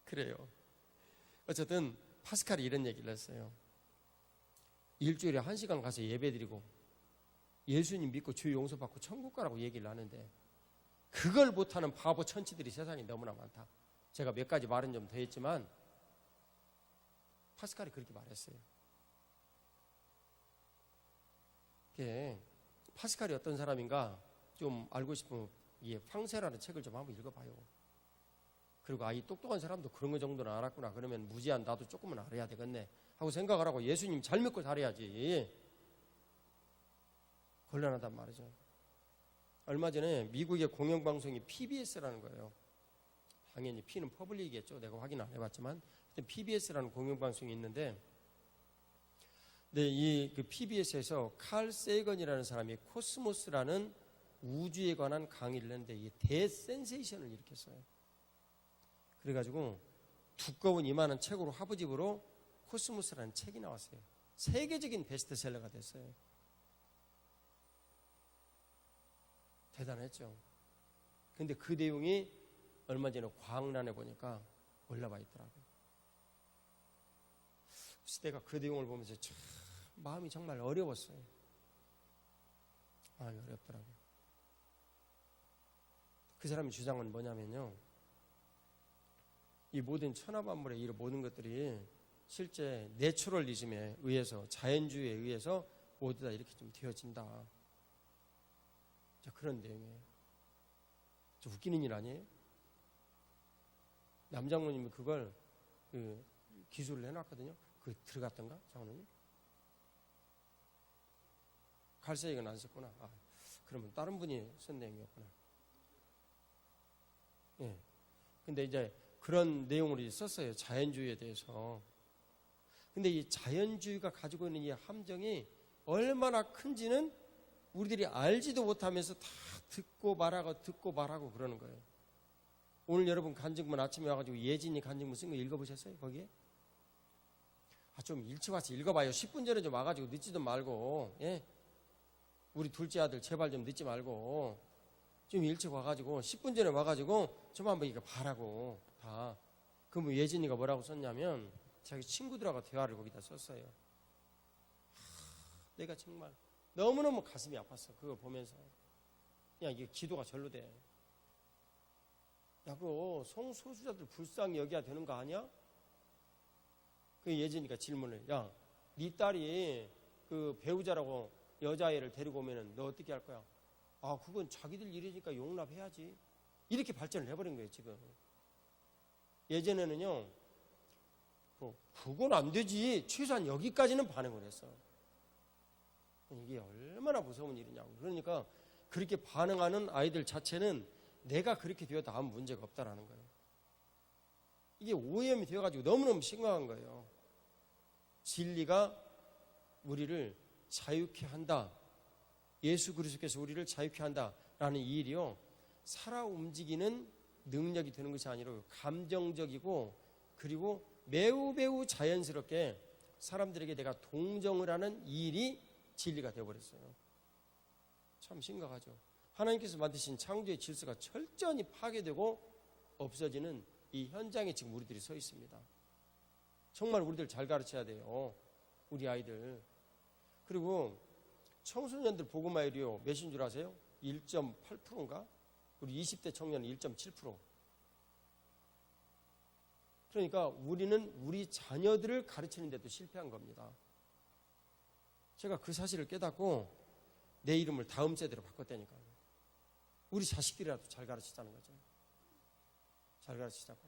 그래요. 어쨌든 파스칼이 이런 얘기를 했어요. 일주일에 1시간 가서 예배드리고 예수님 믿고 죄 용서받고 천국 가라고 얘기를 하는데 그걸 못하는 바보 천치들이 세상에 너무나 많다. 제가 몇 가지 말은 좀 더 했지만 파스칼이 그렇게 말했어요. 이게 파스칼이 어떤 사람인가 좀 알고 싶으면 이 황새라는 책을 좀 한번 읽어봐요. 그리고 이 똑똑한 사람도 그런 거 정도는 알았구나. 그러면 무지한 나도 조금은 알아야 되겠네 하고 생각을 하고 예수님 잘 믿고 살아야지. 곤란하단 말이죠. 얼마 전에 미국의 공영방송이 PBS라는 거예요. 당연히 P는 퍼블릭이겠죠. 내가 확인 안 해봤지만 PBS라는 공영방송이 있는데, 이 그 PBS에서 칼 세이건이라는 사람이 코스모스라는 우주에 관한 강의를 했는데 이게 대센세이션을 일으켰어요. 그래가지고 두꺼운 이만한 책으로 화보집으로 코스모스라는 책이 나왔어요. 세계적인 베스트셀러가 됐어요. 대단했죠. 근데 그 내용이 얼마 전에 과학란에 보니까 올라와 있더라고요. 그래서 내가 그 내용을 보면서 참 마음이 정말 어려웠어요. 마음이 어렵더라고요. 그 사람의 주장은 뭐냐면요, 이 모든 천하만물의 이 모든 것들이 실제 내추럴리즘에 의해서, 자연주의에 의해서 모두 다 이렇게 좀 되어진다. 그런 내용이에요. 좀 웃기는 일 아니에요? 남장로님이 그걸 기술을 해놨거든요. 그 들어갔던가 장로님? 갈세이건 안 썼구나. 그러면 다른 분이 쓴 내용이었구나. 예. 근데 이제 그런 내용을 썼어요. 자연주의에 대해서. 근데 이 자연주의가 가지고 있는 이 함정이 얼마나 큰지는 우리들이 알지도 못하면서 다 듣고 말하고 그러는 거예요. 오늘 여러분 간증문 아침에 와가지고 예진이 간증문 쓴 거 읽어보셨어요? 거기에? 좀 일찍 와서 읽어봐요. 10분 전에 좀 와가지고 늦지도 말고, 예? 우리 둘째 아들 제발 좀 늦지 말고 좀 일찍 와가지고 10분 전에 와가지고 좀 한번 이거 봐라고 다. 그럼 예진이가 뭐라고 썼냐면 자기 친구들하고 대화를 거기다 썼어요. 내가 정말 너무너무 가슴이 아팠어. 그거 보면서. 야, 이게 기도가 절로 돼. 야, 그거 성소수자들 불쌍히 여겨야 되는 거 아니야? 그 예진이가 질문을, 야, 네 딸이 그 배우자라고 여자애를 데리고 오면은 너 어떻게 할 거야? 그건 자기들 일이니까 용납해야지. 이렇게 발전을 해버린 거예요, 지금. 예전에는요, 그건 안 되지. 최소한 여기까지는 반응을 했어. 이게 얼마나 무서운 일이냐고. 그러니까 그렇게 반응하는 아이들 자체는 내가 그렇게 되어도 아무 문제가 없다라는 거예요. 이게 오염이 되어가지고 너무너무 심각한 거예요. 진리가 우리를 자유케 한다. 예수 그리스도께서 우리를 자유케 한다라는 이 일이요, 살아 움직이는 능력이 되는 것이 아니라 감정적이고, 그리고 매우 자연스럽게 사람들에게 내가 동정을 하는 이 일이 진리가 되어버렸어요. 참 심각하죠. 하나님께서 만드신 창조의 질서가 철저히 파괴되고 없어지는 이 현장에 지금 우리들이 서 있습니다. 정말 우리들 잘 가르쳐야 돼요. 우리 아이들. 그리고 청소년들 복음화율이요, 몇인 줄 아세요? 1.8%인가? 우리 20대 청년은 1.7%. 그러니까 우리는 우리 자녀들을 가르치는 데도 실패한 겁니다. 제가 그 사실을 깨닫고 내 이름을 다음 세대로 바꿨다니까요. 우리 자식들이라도 잘 가르치자는 거죠. 잘 가르치자고.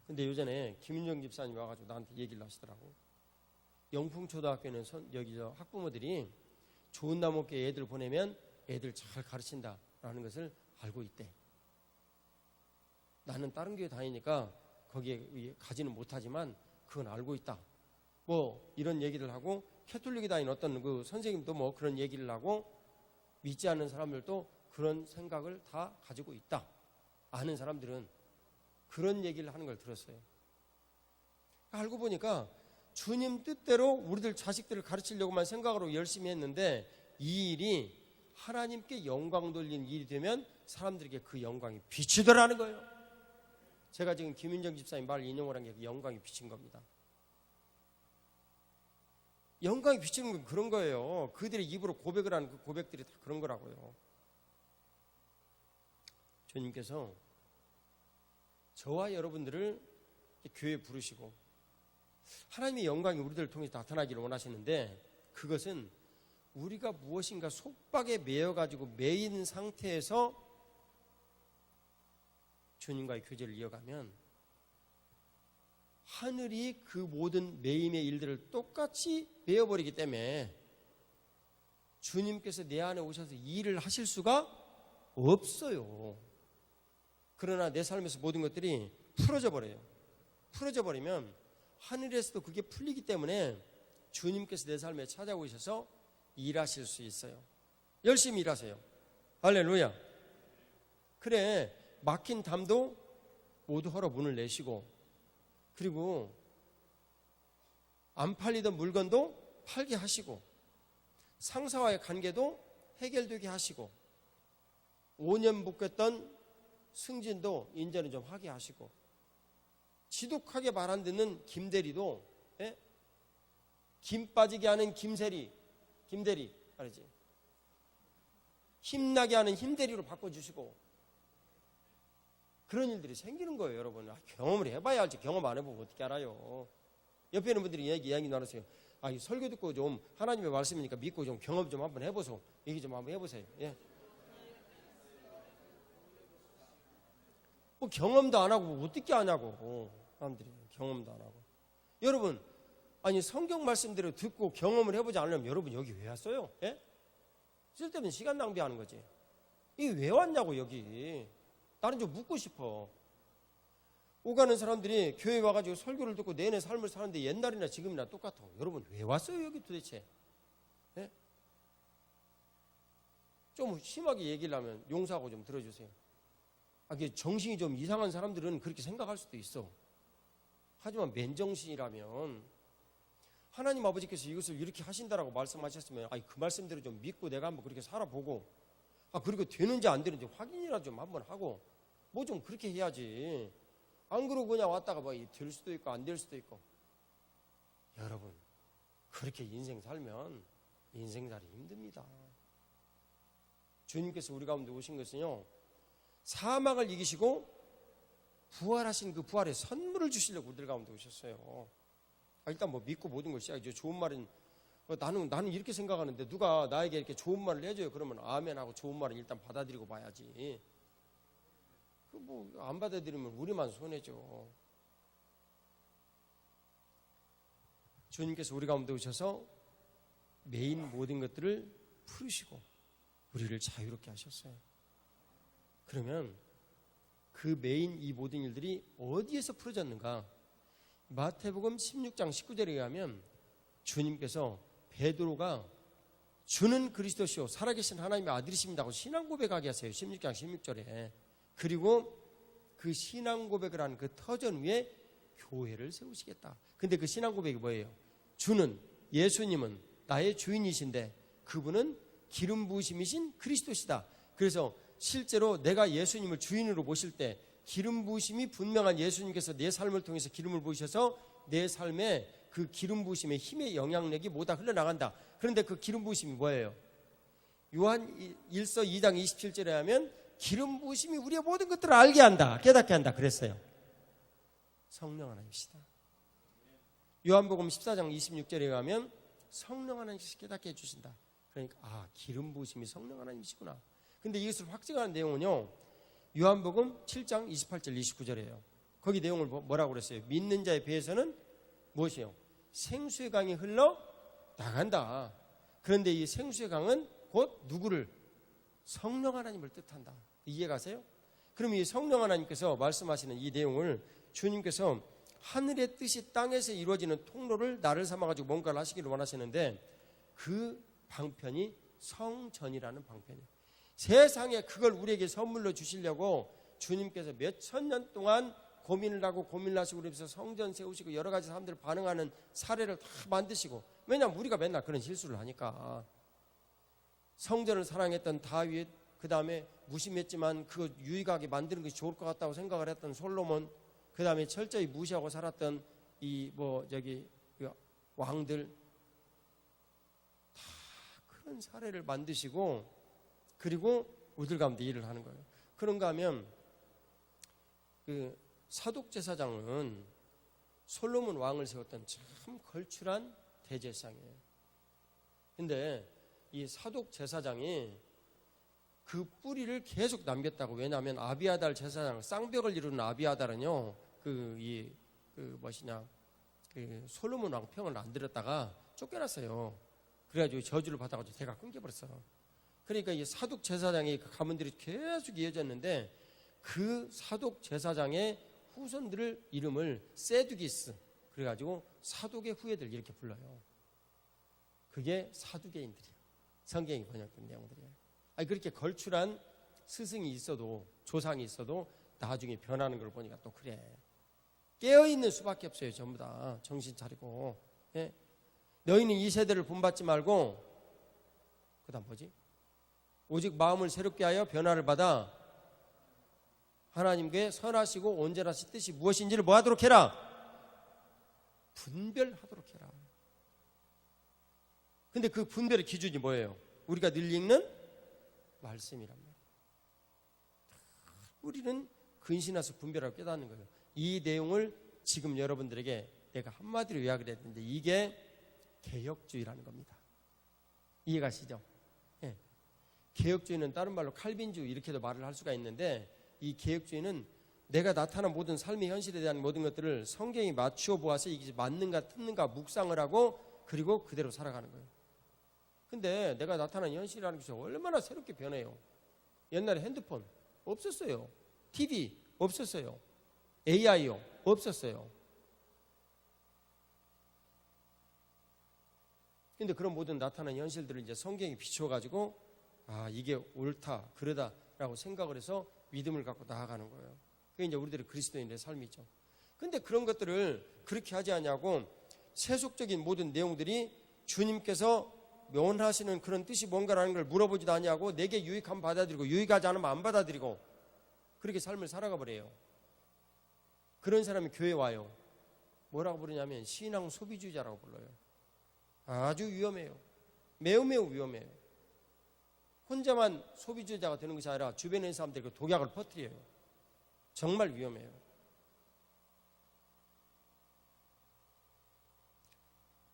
근데 요전에 김윤정 집사님이 와가지고 나한테 얘기를 하시더라고. 영풍초등학교는 여기 학부모들이 좋은 나무께 애들 보내면 애들 잘 가르친다라는 것을 알고 있대. 나는 다른 교회 다니니까 거기에 가지는 못하지만 그건 알고 있다. 뭐 이런 얘기를 하고, 캐톨릭에 다니는 어떤 그 선생님도 뭐 그런 얘기를 하고, 믿지 않는 사람들도 그런 생각을 다 가지고 있다. 아는 사람들은 그런 얘기를 하는 걸 들었어요. 알고 보니까 주님 뜻대로 우리들 자식들을 가르치려고만 생각으로 열심히 했는데, 이 일이 하나님께 영광 돌리는 일이 되면 사람들에게 그 영광이 비치더라는 거예요. 제가 지금 김윤정 집사님 말을 인용을 한 게 그 영광이 비친 겁니다. 영광이 비치는 건 그런 거예요. 그들의 입으로 고백을 하는 그 고백들이 다 그런 거라고요. 주님께서 저와 여러분들을 교회에 부르시고 하나님의 영광이 우리들을 통해서 나타나기를 원하시는데, 그것은 우리가 무엇인가 속박에 매여가지고 매인 상태에서 주님과의 교제를 이어가면 하늘이 그 모든 매임의 일들을 똑같이 매어버리기 때문에 주님께서 내 안에 오셔서 일을 하실 수가 없어요. 그러나 내 삶에서 모든 것들이 풀어져 버려요. 풀어져 버리면 하늘에서도 그게 풀리기 때문에 주님께서 내 삶에 찾아오셔서 일하실 수 있어요. 열심히 일하세요. 할렐루야. 그래, 막힌 담도 모두 헐어 문을 내시고, 그리고 안 팔리던 물건도 팔게 하시고, 상사와의 관계도 해결되게 하시고, 5년 묶였던 승진도 이제는 좀 하게 하시고, 지독하게 말 안 듣는 김대리도 김 빠지게 하는 김대리 알지? 힘나게 하는 힘대리로 바꿔주시고, 그런 일들이 생기는 거예요. 여러분, 경험을 해봐야 알지. 경험 안 해보고 어떻게 알아요? 옆에 있는 분들이 이야기 나누세요. 이 설교 듣고 좀 하나님의 말씀이니까 믿고 좀 경험 좀 한번 해보소. 얘기 좀 한번 해보세요. 예. 뭐 경험도 안 하고 뭐 어떻게 하냐고. 사람들이 경험도 안 하고. 여러분, 성경 말씀대로 듣고 경험을 해보지 않으면 여러분 여기 왜 왔어요? 예? 쓸데없는 시간 낭비하는 거지. 이게 왜 왔냐고. 여기 나는 좀 묻고 싶어. 오가는 사람들이 교회 와가지고 설교를 듣고 내내 삶을 사는데 옛날이나 지금이나 똑같아. 여러분 왜 왔어요 여기 도대체? 예? 좀 심하게 얘기를 하면 용서하고 좀 들어주세요. 정신이 좀 이상한 사람들은 그렇게 생각할 수도 있어. 하지만 맨정신이라면 하나님 아버지께서 이것을 이렇게 하신다라고 말씀하셨으면 그 말씀대로 좀 믿고 내가 한번 그렇게 살아보고, 그리고 되는지 안 되는지 확인이라도 좀 한번 하고 뭐 좀 그렇게 해야지. 안 그러고 그냥 왔다가 될 수도 있고 안 될 수도 있고. 여러분, 그렇게 인생 살면 인생 살이 힘듭니다. 주님께서 우리 가운데 오신 것은요, 사망을 이기시고 부활하신 그 부활의 선물을 주시려고 우리들 가운데 오셨어요. 일단 믿고 모든 걸 시작이죠. 좋은 말은 나는 이렇게 생각하는데 누가 나에게 이렇게 좋은 말을 해줘요. 그러면 아멘하고 좋은 말은 일단 받아들이고 봐야지. 안 받아들이면 우리만 손해죠. 주님께서 우리 가운데 오셔서 매인 모든 것들을 풀으시고 우리를 자유롭게 하셨어요. 그러면 그 매인 이 모든 일들이 어디에서 풀어졌는가? 마태복음 16장 19절에 의하면 주님께서 베드로가 주는 그리스도시요 살아계신 하나님의 아들이십니다고 신앙 고백하게 하세요. 16장 16절에. 그리고 그 신앙 고백을 한 그 터전 위에 교회를 세우시겠다. 근데 그 신앙 고백이 뭐예요? 주는, 예수님은 나의 주인이신데 그분은 기름 부으심이신 그리스도시다. 그래서 실제로 내가 예수님을 주인으로 모실 때 기름 부으심이 분명한 예수님께서 내 삶을 통해서 기름을 부으셔서 내 삶에 그 기름 부으심의 힘의 영향력이 모두 흘러나간다. 그런데 그 기름 부으심이 뭐예요? 요한 1서 2장 27절에 하면 기름 부으심이 우리의 모든 것들을 알게 한다, 깨닫게 한다 그랬어요. 성령 하나님이시다. 요한복음 14장 26절에 가면 성령 하나님께서 깨닫게 해주신다. 그러니까 기름 부으심이 성령 하나님이시구나. 근데 이것을 확증하는 내용은요, 요한복음 7장 28절 29절이에요. 거기 내용을 뭐라고 그랬어요? 믿는 자의 배에서는 무엇이에요? 생수의 강이 흘러 나간다. 그런데 이 생수의 강은 곧 누구를? 성령 하나님을 뜻한다. 이해가세요? 그럼 이 성령 하나님께서 말씀하시는 이 내용을 주님께서 하늘의 뜻이 땅에서 이루어지는 통로를 나를 삼아가지고 뭔가를 하시기를 원하시는데 그 방편이 성전이라는 방편이에요. 세상에 그걸 우리에게 선물로 주시려고 주님께서 몇 천 년 동안 고민을 하시고 그러면서 성전 세우시고 여러 가지 사람들 반응하는 사례를 다 만드시고, 왜냐하면 우리가 맨날 그런 실수를 하니까. 성전을 사랑했던 다윗, 그 다음에 무심했지만 그거 유익하게 만드는 것이 좋을 것 같다고 생각을 했던 솔로몬, 그 다음에 철저히 무시하고 살았던 왕들, 다 그런 사례를 만드시고 그리고 우리들 가운데 일을 하는 거예요. 그런가 하면 그 사독제사장은 솔로몬 왕을 세웠던 참 걸출한 대제사장이에요. 근데 이 사독 제사장이 그 뿌리를 계속 남겼다고. 왜냐하면 아비아달 제사장, 쌍벽을 이루는 아비아달은요, 그 솔로몬 왕 평을 안 들었다가 쫓겨났어요. 그래가지고 저주를 받아가지고 대가 끊겨버렸어. 그러니까 이 사독 제사장의 그 가문들이 계속 이어졌는데, 그 사독 제사장의 후손들을 이름을 세두기스, 그래가지고 사독의 후예들 이렇게 불러요. 그게 사두개인들이에요. 성경이 번역된 내용들이에요. 아니, 그렇게 걸출한 스승이 있어도, 조상이 있어도 나중에 변하는 걸 보니까 또 그래. 깨어있는 수밖에 없어요. 전부 다 정신 차리고. 예? 너희는 이 세대를 본받지 말고, 그 다음 뭐지? 오직 마음을 새롭게 하여 변화를 받아 하나님께 선하시고 온전하신 뜻이 무엇인지를 뭐 하도록 해라? 분별하도록 해라. 근데 그 분별의 기준이 뭐예요? 우리가 늘 읽는 말씀이란 말이에요. 우리는 근신해서 분별하고 깨닫는 거예요. 이 내용을 지금 여러분들에게 내가 한마디로 요약을 했는데, 이게 개혁주의라는 겁니다. 이해가시죠? 예. 개혁주의는 다른 말로 칼빈주의 이렇게도 말을 할 수가 있는데, 이 개혁주의는 내가 나타난 모든 삶의 현실에 대한 모든 것들을 성경이 맞추어 보아서 이게 맞는가 틀린가 묵상을 하고, 그리고 그대로 살아가는 거예요. 근데 내가 나타난 현실이라는 것이 얼마나 새롭게 변해요. 옛날에 핸드폰 없었어요. TV 없었어요. AI요 없었어요. 근데 그런 모든 나타난 현실들을 이제 성경이 비추어가지고, 아, 이게 옳다, 그러다라고 생각을 해서 믿음을 갖고 나아가는 거예요. 그게 이제 우리들의 그리스도인의 삶이죠. 근데 그런 것들을 그렇게 하지 않냐고, 세속적인 모든 내용들이 주님께서 면하시는 그런 뜻이 뭔가라는 걸 물어보지도 않냐고, 내게 유익하면 받아들이고 유익하지 않으면 안 받아들이고, 그렇게 삶을 살아가 버려요. 그런 사람이 교회에 와요. 뭐라고 부르냐면 신앙 소비주의자라고 불러요. 아주 위험해요. 매우 매우 위험해요. 혼자만 소비주의자가 되는 것이 아니라 주변에 있는 사람들이 그 독약을 퍼뜨려요. 정말 위험해요.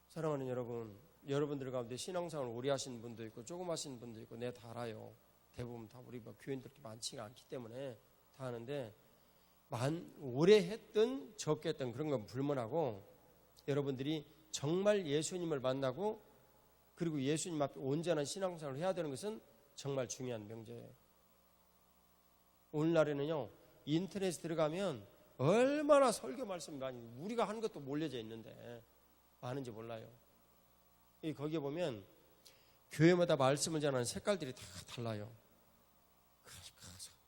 사랑하는 여러분, 여러분들 가운데 신앙생활을 오래 하신 분도 있고 조금 하신 분도 있고, 내가 다 알아요. 대부분 다 우리 교인들 많지가 않기 때문에 다 하는데, 오래 했든 적게 했든 그런 건 불문하고, 여러분들이 정말 예수님을 만나고 그리고 예수님 앞에 온전한 신앙생활을 해야 되는 것은 정말 중요한 명제예요. 오늘날에는요, 인터넷에 들어가면 얼마나 설교 말씀이 많이, 우리가 하는 것도 몰려져 있는데 많은지 몰라요. 거기에 보면 교회마다 말씀을 전하는 색깔들이 다 달라요.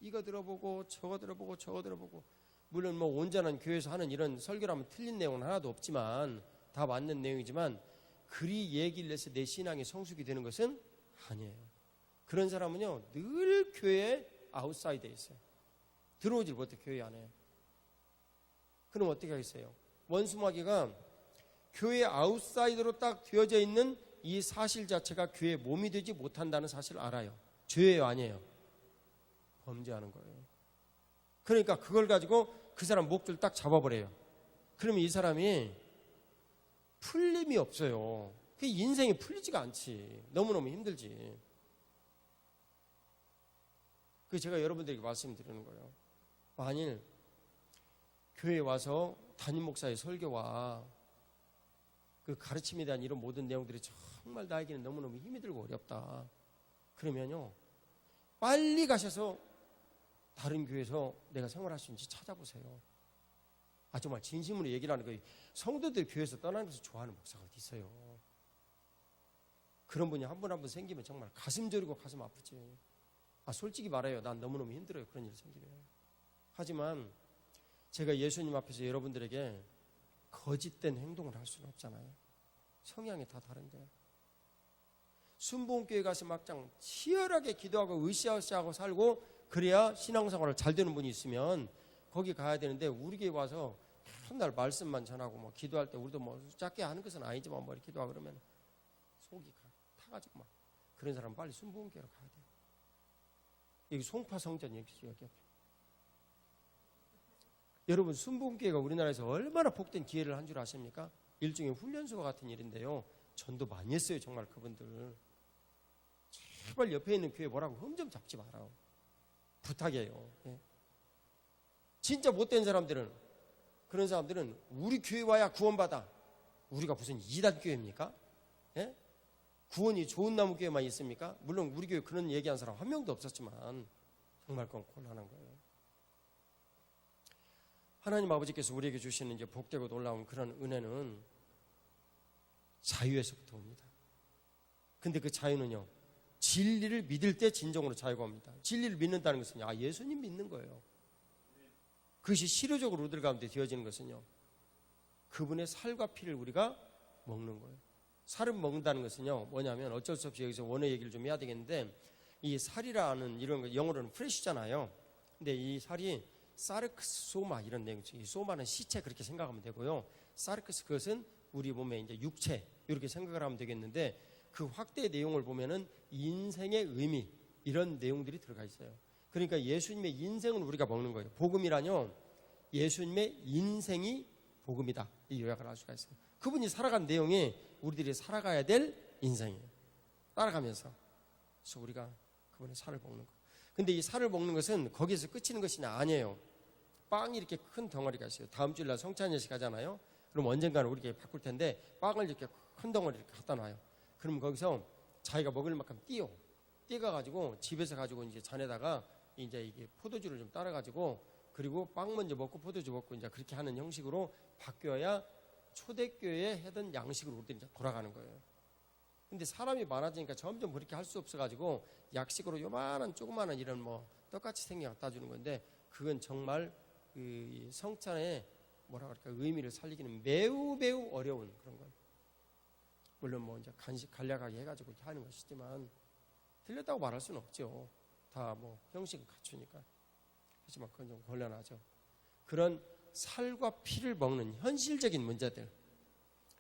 이거 들어보고 저거 들어보고 저거 들어보고, 물론 뭐 온전한 교회에서 하는 이런 설교라면 틀린 내용은 하나도 없지만 다 맞는 내용이지만, 그리 얘기를 해서 내 신앙이 성숙이 되는 것은 아니에요. 그런 사람은요, 늘 교회 아웃사이드에 있어요. 들어오질 못해, 교회 안에. 그럼 어떻게 하겠어요? 원수마귀가 교회 아웃사이드로 딱 되어져 있는 이 사실 자체가 교회의 몸이 되지 못한다는 사실을 알아요. 죄예요, 아니에요? 범죄하는 거예요. 그러니까 그걸 가지고 그 사람 목줄 딱 잡아버려요. 그러면 이 사람이 풀림이 없어요. 그 인생이 풀리지가 않지. 너무너무 힘들지. 그 제가 여러분들에게 말씀드리는 거예요. 만일 교회에 와서 담임 목사의 설교와 그 가르침에 대한 이런 모든 내용들이 정말 나에게는 너무너무 힘이 들고 어렵다. 그러면요, 빨리 가셔서 다른 교회에서 내가 생활할 수 있는지 찾아보세요. 아, 정말 진심으로 얘기를 하는 거예요. 성도들 교회에서 떠나는 것을 좋아하는 목사가 어디 있어요. 그런 분이 한 분 한 분 생기면 정말 가슴 저리고 가슴 아프지. 아, 솔직히 말해요. 난 너무너무 힘들어요. 그런 일이 생기면. 하지만 제가 예수님 앞에서 여러분들에게 거짓된 행동을 할 수는 없잖아요. 성향이 다 다른데. 순복음교회 가서 막장 치열하게 기도하고 으쌰으쌰하고 살고 그래야 신앙생활을 잘 되는 분이 있으면 거기 가야 되는데, 우리 교회 와서 맨날 말씀만 전하고 뭐 기도할 때 우리도 뭐 작게 하는 것은 아니지만 뭐 이렇게 기도하고 그러면 속이 타가지고 막, 그런 사람은 빨리 순복음교회로 가야 돼요. 여기 송파 성전 여기 옆에. 여러분, 순복음교회가 우리나라에서 얼마나 복된 기회를 한 줄 아십니까? 일종의 훈련소 같은 일인데요. 전도 많이 했어요, 정말 그분들. 제발 옆에 있는 교회 뭐라고 흠 좀 잡지 마라. 부탁이에요. 예. 진짜 못된 사람들은, 그런 사람들은 우리 교회 와야 구원받아. 우리가 무슨 이단 교회입니까? 예? 구원이 좋은 나무 교회만 있습니까? 물론 우리 교회 그런 얘기한 사람 한 명도 없었지만 정말 그건 곤란한 거예요. 하나님 아버지께서 우리에게 주시는 이제 복되고 놀라운 그런 은혜는 자유에서부터 옵니다. 근데 그 자유는요, 진리를 믿을 때 진정으로 자유가 옵니다. 진리를 믿는다는 것은 예수님 믿는 거예요. 그것이 실효적으로 우리들 가운데 되어지는 것은요, 그분의 살과 피를 우리가 먹는 거예요. 살을 먹는다는 것은요, 뭐냐면 어쩔 수 없이 여기서 원어 얘기를 좀 해야 되겠는데, 이 살이라는 이런 거 영어로는 프레시잖아요. 근데 이 살이 사르크스 소마 이런 내용이죠. 이 소마는 시체 그렇게 생각하면 되고요. 사르크스 그것은 우리 몸에 이제 육체 이렇게 생각을 하면 되겠는데, 그 확대 내용을 보면은 인생의 의미 이런 내용들이 들어가 있어요. 그러니까 예수님의 인생을 우리가 먹는 거예요. 복음이라뇨, 예수님의 인생이 복음이다, 이 요약을 할 수가 있어요. 그분이 살아간 내용이 우리들이 살아가야 될 인생이에요. 따라가면서. 그래서 우리가 그분의 살을 먹는 거. 근데 이 살을 먹는 것은 거기서 끝이는 것이 아니에요. 빵이 이렇게 큰 덩어리가 있어요. 다음 주일날 성찬 예식 하잖아요. 그럼 언젠가는 우리가 바꿀 텐데 빵을 이렇게 큰 덩어리 이렇게 갖다 놔요. 그럼 거기서 자기가 먹을 만큼 띄어가지고 집에서 가지고 이제 잔에다가 이제 이게 포도주를 좀 따라가지고, 그리고 빵 먼저 먹고 포도주 먹고 이제 그렇게 하는 형식으로 바뀌어야 초대교회에 하던 양식으로 우리들이 이제 돌아가는 거예요. 근데 사람이 많아지니까 점점 그렇게 할 수 없어가지고 약식으로 요만한 조그마한 이런 뭐 떡같이 생긴 거 갖다 주는 건데, 그건 정말 그 성찬의 뭐라 그럴까 의미를 살리기는 매우 어려운 그런 거예요. 물론 뭐 이제 간략하게 해가지고 이렇게 하는 것이지만 틀렸다고 말할 수는 없죠. 다 뭐 형식을 갖추니까. 하지만 그건 좀 곤란하죠. 그런 살과 피를 먹는 현실적인 문제들,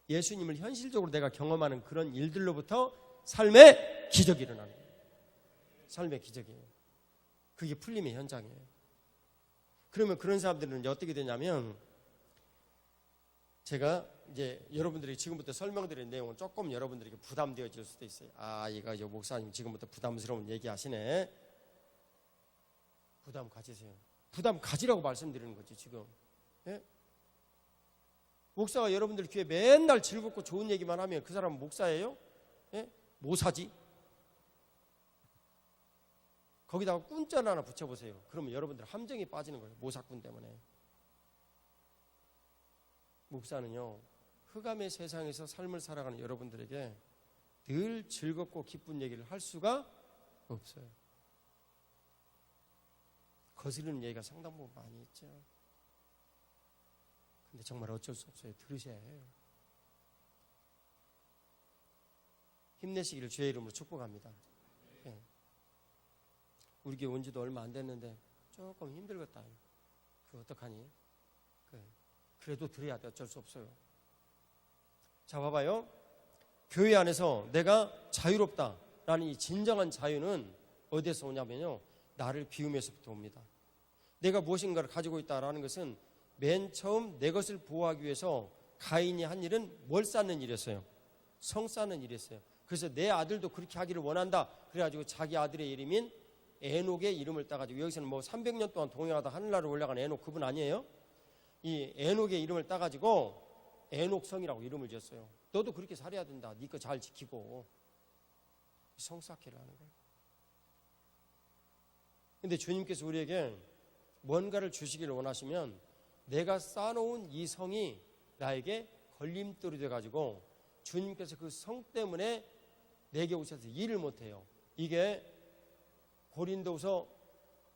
예수님을 현실적으로 내가 경험하는 그런 일들로부터 삶의 기적이 일어나는 거예요. 삶의 기적이에요. 그게 풀림의 현장이에요. 그러면 그런 사람들은 이제 어떻게 되냐면, 제가 이제 여러분들이 지금부터 설명드린 내용은 조금 여러분들에게 부담되어질 수도 있어요. 이거 목사님 지금부터 부담스러운 얘기 하시네. 부담 가지세요. 부담 가지라고 말씀드리는 거지 지금. 예? 목사가 여러분들 귀에 맨날 즐겁고 좋은 얘기만 하면 그 사람은 목사예요? 예? 모사지? 거기다가 꾼자를 하나 붙여보세요. 그러면 여러분들 함정에 빠지는 거예요. 모사꾼 때문에. 목사는요, 흑암의 세상에서 삶을 살아가는 여러분들에게 늘 즐겁고 기쁜 얘기를 할 수가 없어요. 거스르는 얘기가 상당 부분 많이 있죠. 근데 정말 어쩔 수 없어요. 들으셔야 해요. 힘내시기를 주의 이름으로 축복합니다. 예. 우리 교회 온 지도 얼마 안 됐는데 조금 힘들겠다. 그거 어떡하니? 그래도 들어야 돼. 어쩔 수 없어요. 자, 봐봐요. 교회 안에서 내가 자유롭다라는 이 진정한 자유는 어디에서 오냐면요, 나를 비움에서부터 옵니다. 내가 무엇인가를 가지고 있다라는 것은 맨 처음 내 것을 보호하기 위해서 가인이 한 일은 뭘 쌓는 일이었어요? 성 쌓는 일이었어요. 그래서 내 아들도 그렇게 하기를 원한다. 그래가지고 자기 아들의 이름인 에녹의 이름을 따가지고, 여기서는 뭐 300년 동안 동행하다 하늘나라로 올라간 에녹 그분 아니에요? 이 에녹의 이름을 따가지고 에녹성이라고 이름을 지었어요. 너도 그렇게 살아야 된다. 네 거 잘 지키고. 성 쌓기를 하는 거예요. 근데 주님께서 우리에게 뭔가를 주시기를 원하시면 내가 쌓아놓은 이 성이 나에게 걸림돌이 돼가지고 주님께서 그 성 때문에 내게 오셔서 일을 못해요. 이게 고린도후서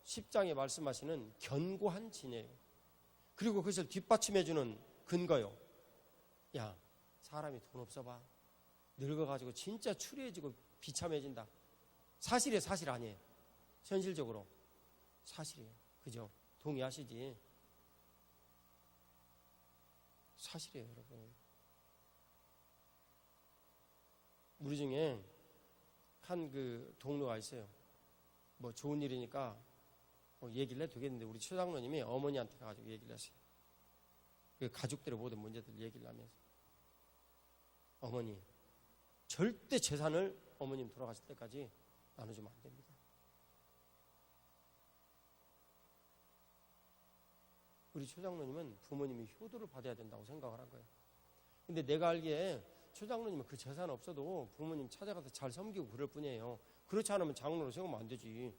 10장에 말씀하시는 견고한 진이에요. 그리고 그것을 뒷받침해주는 근거요. 야, 사람이 돈 없어봐. 늙어가지고 진짜 추리해지고 비참해진다. 사실이에요, 사실 아니에요. 현실적으로 사실이에요. 그죠? 동의하시지? 사실이에요, 여러분. 우리 중에 한 그 동료가 있어요. 뭐 좋은 일이니까 뭐 얘기를 해도 되겠는데, 우리 최장로님이 어머니한테 가가지고 얘기를 했어요. 그 가족들의 모든 문제들 얘기를 하면서, 어머니 절대 재산을 어머님 돌아가실 때까지 나눠주면 안 됩니다. 우리 최장로님은 부모님이 효도를 받아야 된다고 생각을 한 거예요. 근데 내가 알기에 최장로님은 그 재산 없어도 부모님 찾아가서 잘 섬기고 그럴 뿐이에요. 그렇지 않으면 장로로 세우면 안 되지.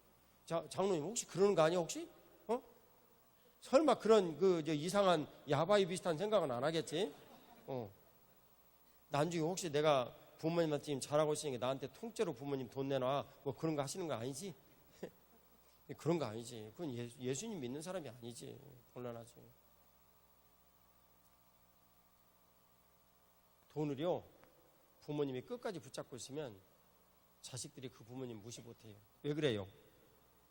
장로님 혹시 그러는 거 아니야 혹시? 설마 그런 이상한 야바이 비슷한 생각은 안 하겠지? 나중에 혹시 내가 부모님한테 지금 잘하고 있으니까 나한테 통째로 부모님 돈 내놔 뭐 그런 거 하시는 거 아니지? 그런 거 아니지. 그건 예수님 믿는 사람이 아니지. 곤란하지. 돈을요 부모님이 끝까지 붙잡고 있으면 자식들이 그 부모님 무시 못해요. 왜 그래요?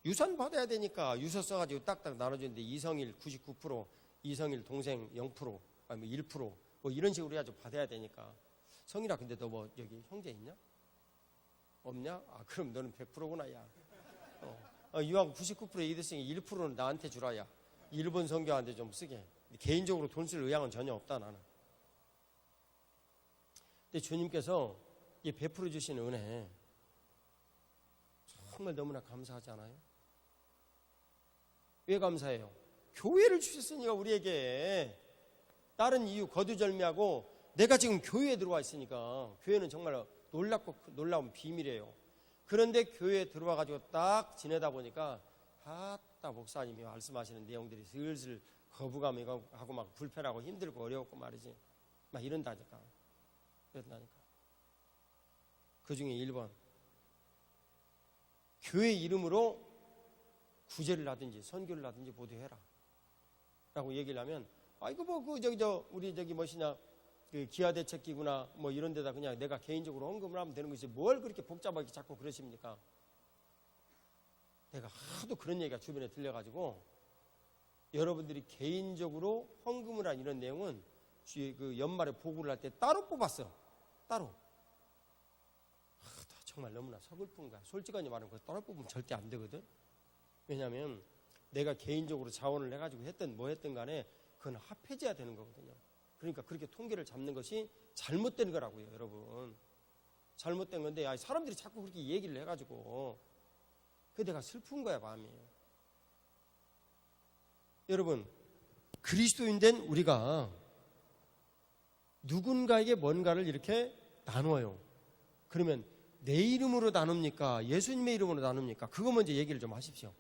유산 받아야 되니까 유서 써가지고 딱딱 나눠주는데 이성일 99%, 이성일 동생 0%, 아니 1%, 뭐 이런 식으로 해가지고 받아야 되니까. 성일아, 근데 너 뭐 여기 형제 있냐? 없냐? 아, 그럼 너는 100%구나, 야. 이왕 99%에 이득승이 1%는 나한테 주라, 야. 일본 성교한테 좀 쓰게. 개인적으로 돈 쓸 의향은 전혀 없다, 나는. 근데 주님께서 이 베풀어 주시는 은혜 정말 너무나 감사하지 않아요? 왜 감사해요? 교회를 주셨으니까 우리에게. 다른 이유 거두절미하고 내가 지금 교회에 들어와 있으니까. 교회는 정말 놀라운 비밀이에요. 그런데 교회에 들어와 가지고 딱 지내다 보니까 딱 목사님이 말씀하시는 내용들이 슬슬 거부감이 하고 막 불편하고 힘들고 어려웠고 말이지. 막 이런다니까. 그 중에 1번, 교회 이름으로 구제를 하든지 선교를 하든지 모두 해라 라고 얘기를 하면, 이거 뭐 우리 뭐시냐 그 기아대책기구나 뭐 이런 데다 그냥 내가 개인적으로 헌금을 하면 되는 것이지 뭘 그렇게 복잡하게 자꾸 그러십니까? 내가 하도 그런 얘기가 주변에 들려가지고 여러분들이 개인적으로 헌금을 한 이런 내용은 그 연말에 보고를 할 때 따로 뽑았어. 따로. 정말 너무나 서글픈 거야. 솔직하게 말하면 그거 따로 뽑으면 절대 안 되거든. 왜냐하면 내가 개인적으로 자원을 해가지고 했든 뭐 했든 간에 그건 합해져야 되는 거거든요. 그러니까 그렇게 통계를 잡는 것이 잘못된 거라고요, 여러분. 잘못된 건데 사람들이 자꾸 그렇게 얘기를 해가지고 그게 내가 슬픈 거야, 마음이. 여러분, 그리스도인 된 우리가 누군가에게 뭔가를 이렇게 나눠요. 그러면 내 이름으로 나눕니까? 예수님의 이름으로 나눕니까? 그거 먼저 얘기를 좀 하십시오.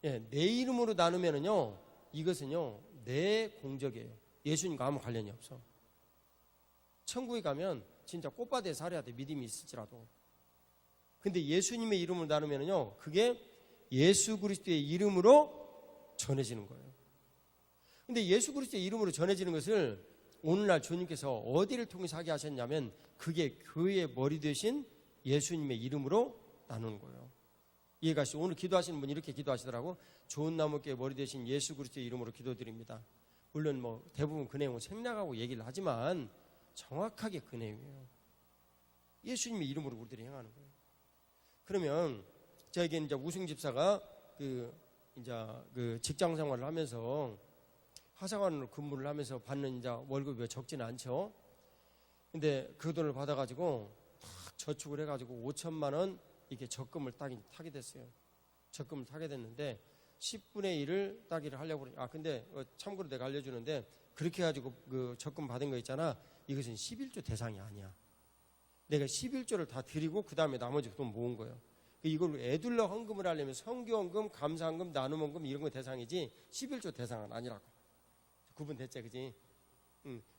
내 이름으로 나누면은요, 이것은요, 내 공적이에요. 예수님과 아무 관련이 없어. 천국에 가면 진짜 꽃밭에 살아야 돼, 믿음이 있을지라도. 근데 예수님의 이름으로 나누면은요, 그게 예수 그리스도의 이름으로 전해지는 거예요. 근데 예수 그리스도의 이름으로 전해지는 것을 오늘날 주님께서 어디를 통해서 하게 하셨냐면 그게 교회의 머리 되신 예수님의 이름으로 나누는 거예요. 이해가시죠? 오늘 기도하시는 분이 이렇게 기도하시더라고. 좋은 나무께 머리 되신 예수 그리스도의 이름으로 기도드립니다. 물론 뭐 대부분 그 내용은 생략하고 얘기를 하지만 정확하게 그 내용이에요. 예수님의 이름으로 우리들이 행하는 거예요. 그러면 저에게 이제 우승 집사가 그 직장 생활을 하면서 화상관으로 근무를 하면서 받는 이제 월급이 적지는 않죠. 근데 그 돈을 받아가지고 딱 저축을 해가지고 5천만 원 이렇게 적금을 타게 됐어요. 적금을 타게 됐는데 10분의 1을 따기를 하려고 그러니. 근데 참고로 내가 알려주는데 그렇게 해가지고 그 적금 받은 거 있잖아. 이것은 11조 대상이 아니야. 내가 11조를 다 드리고 그 다음에 나머지 돈 모은 거예요. 이걸 애둘러 헌금을 하려면 성교헌금, 감사헌금, 나눔헌금 이런 거 대상이지 11조 대상은 아니라고. 구분됐지, 그지?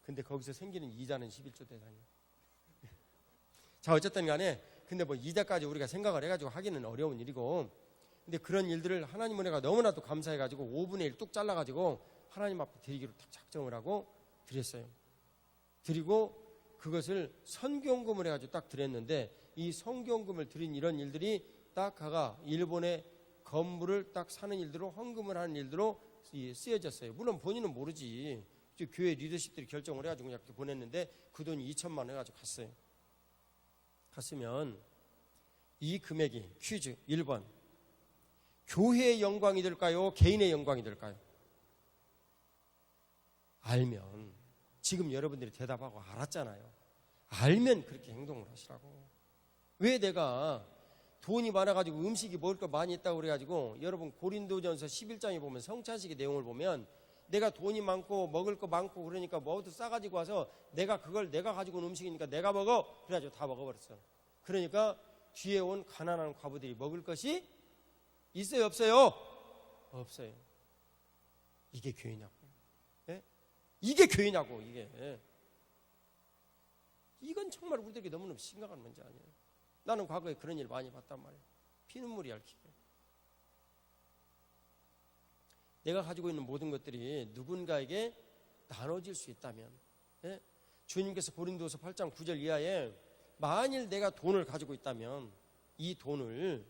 근데 거기서 생기는 이자는 11조 대상이야. 자, 어쨌든 간에 근데 뭐 이자까지 우리가 생각을 해가지고 하기는 어려운 일이고, 근데 그런 일들을 하나님 은혜가 너무나도 감사해가지고 5분의 1 뚝 잘라가지고 하나님 앞에 드리기로 딱 작정을 하고 드렸어요. 드리고 그것을 선교헌금을 해가지고 딱 드렸는데, 이 선교헌금을 드린 이런 일들이 딱 가가 일본의 건물을 딱 사는 일들로, 헌금을 하는 일들로 쓰여졌어요. 물론 본인은 모르지. 교회 리더십들이 결정을 해가지고 그냥 보냈는데 그 돈이 2천만 원 해가지고 갔어요. 갔으면 이 금액이 퀴즈 1번, 교회의 영광이 될까요? 개인의 영광이 될까요? 알면, 지금 여러분들이 대답하고 알았잖아요. 알면 그렇게 행동을 하시라고. 왜 내가 돈이 많아가지고 음식이 먹을 거 많이 있다고 그래가지고 여러분 고린도전서 11장에 보면 성찬식의 내용을 보면 내가 돈이 많고 먹을 거 많고 그러니까 뭐부터 싸가지고 와서 내가 그걸 내가 가지고 온 음식이니까 내가 먹어. 그래가지고 다 먹어버렸어. 그러니까 뒤에 온 가난한 과부들이 먹을 것이 있어요 없어요? 없어요. 이게 교회냐고. 예? 이게 교회냐고 이게. 예. 이건 정말 우리들에게 너무너무 심각한 문제 아니에요. 나는 과거에 그런 일 많이 봤단 말이에요. 피눈물이 얽히게. 내가 가지고 있는 모든 것들이 누군가에게 나눠질 수 있다면, 예? 주님께서 고린도서 8장 9절 이하에 만일 내가 돈을 가지고 있다면 이 돈을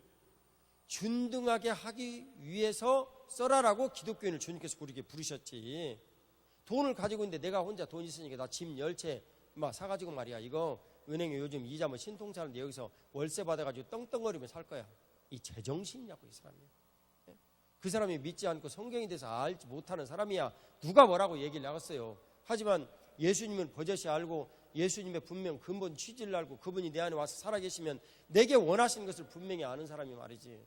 균등하게 하기 위해서 써라라고 기독교인을 주님께서 우리에게 부르셨지. 돈을 가지고 있는데 내가 혼자 돈 있으니까 나 짐 10채 막 사가지고 말이야. 이거 은행에 요즘 이자 뭐 신통차는데 여기서 월세 받아가지고 떵떵거리며 살 거야. 이 제정신이냐고 이 사람이. 그 사람이 믿지 않고 성경에 대해서 알지 못하는 사람이야. 누가 뭐라고 얘기를 나갔어요. 하지만 예수님은 버젓이 알고 예수님의 분명 근본 취지를 알고 그분이 내 안에 와서 살아계시면 내게 원하시는 것을 분명히 아는 사람이 말이지.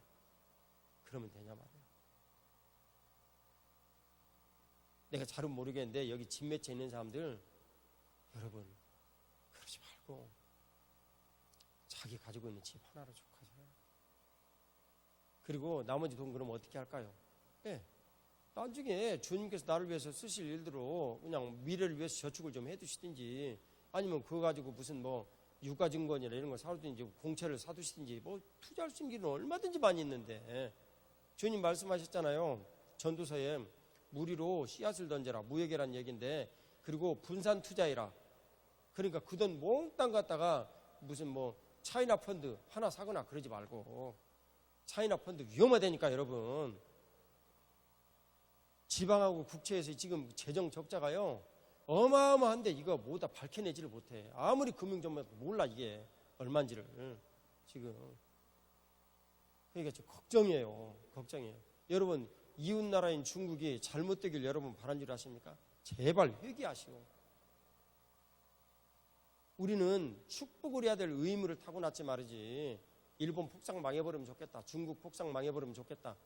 그러면 되냐 말이야. 내가 잘은 모르겠는데 여기 집 몇 채 있는 사람들 여러분 그러지 말고 자기 가지고 있는 집 하나로 족하세요. 그리고 나머지 돈 그러면 어떻게 할까요? 예. 나중에 주님께서 나를 위해서 쓰실 일대로 그냥 미래를 위해서 저축을 좀 해두시든지 아니면 그거 가지고 무슨 뭐 유가증권이나 이런 거 사두든지 공채를 사두시든지 뭐 투자할 수 있는 길은 얼마든지 많이 있는데 주님 말씀하셨잖아요. 전도서에 무리로 씨앗을 던져라. 무역이라는 얘기인데 그리고 분산 투자해라. 그러니까 그 돈 몽땅 갖다가 무슨 뭐 차이나 펀드 하나 사거나 그러지 말고 차이나 펀드 위험하다니까 여러분. 지방하고 국채에서 지금 재정 적자가요 어마어마한데 이거 뭐다 밝혀내지를 못해. 아무리 금융전문가도 몰라 이게 얼마인지를 지금. 그러니까 좀 걱정이에요. 걱정이에요. 여러분 이웃 나라인 중국이 잘못되길 여러분 바란 줄 아십니까? 제발 회개하시오. 우리는 축복을 해야 될 의무를 타고났지 말이지. 일본 폭삭 망해버리면 좋겠다. 중국 폭삭 망해버리면 좋겠다.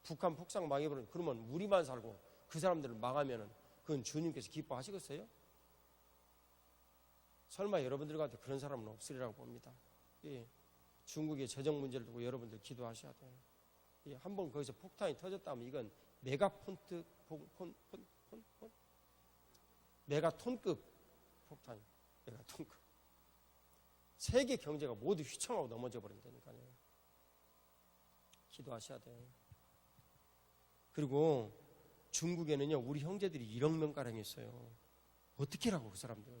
북한 폭삭 망해버리면 그러면 우리만 살고 그 사람들을 망하면은 그건 주님께서 기뻐하시겠어요? 설마 여러분들한테 그런 사람은 없으리라고 봅니다. 예. 중국의 재정 문제를 두고 여러분들 기도하셔야 돼요. 예. 한번 거기서 폭탄이 터졌다면 이건 메가톤급 폭탄이. 메가톤급. 세계 경제가 모두 휘청하고 넘어져 버린다니까요. 기도하셔야 돼요. 그리고 중국에는요 우리 형제들이 1억 명가량 있어요. 어떻게 하라고 그 사람들.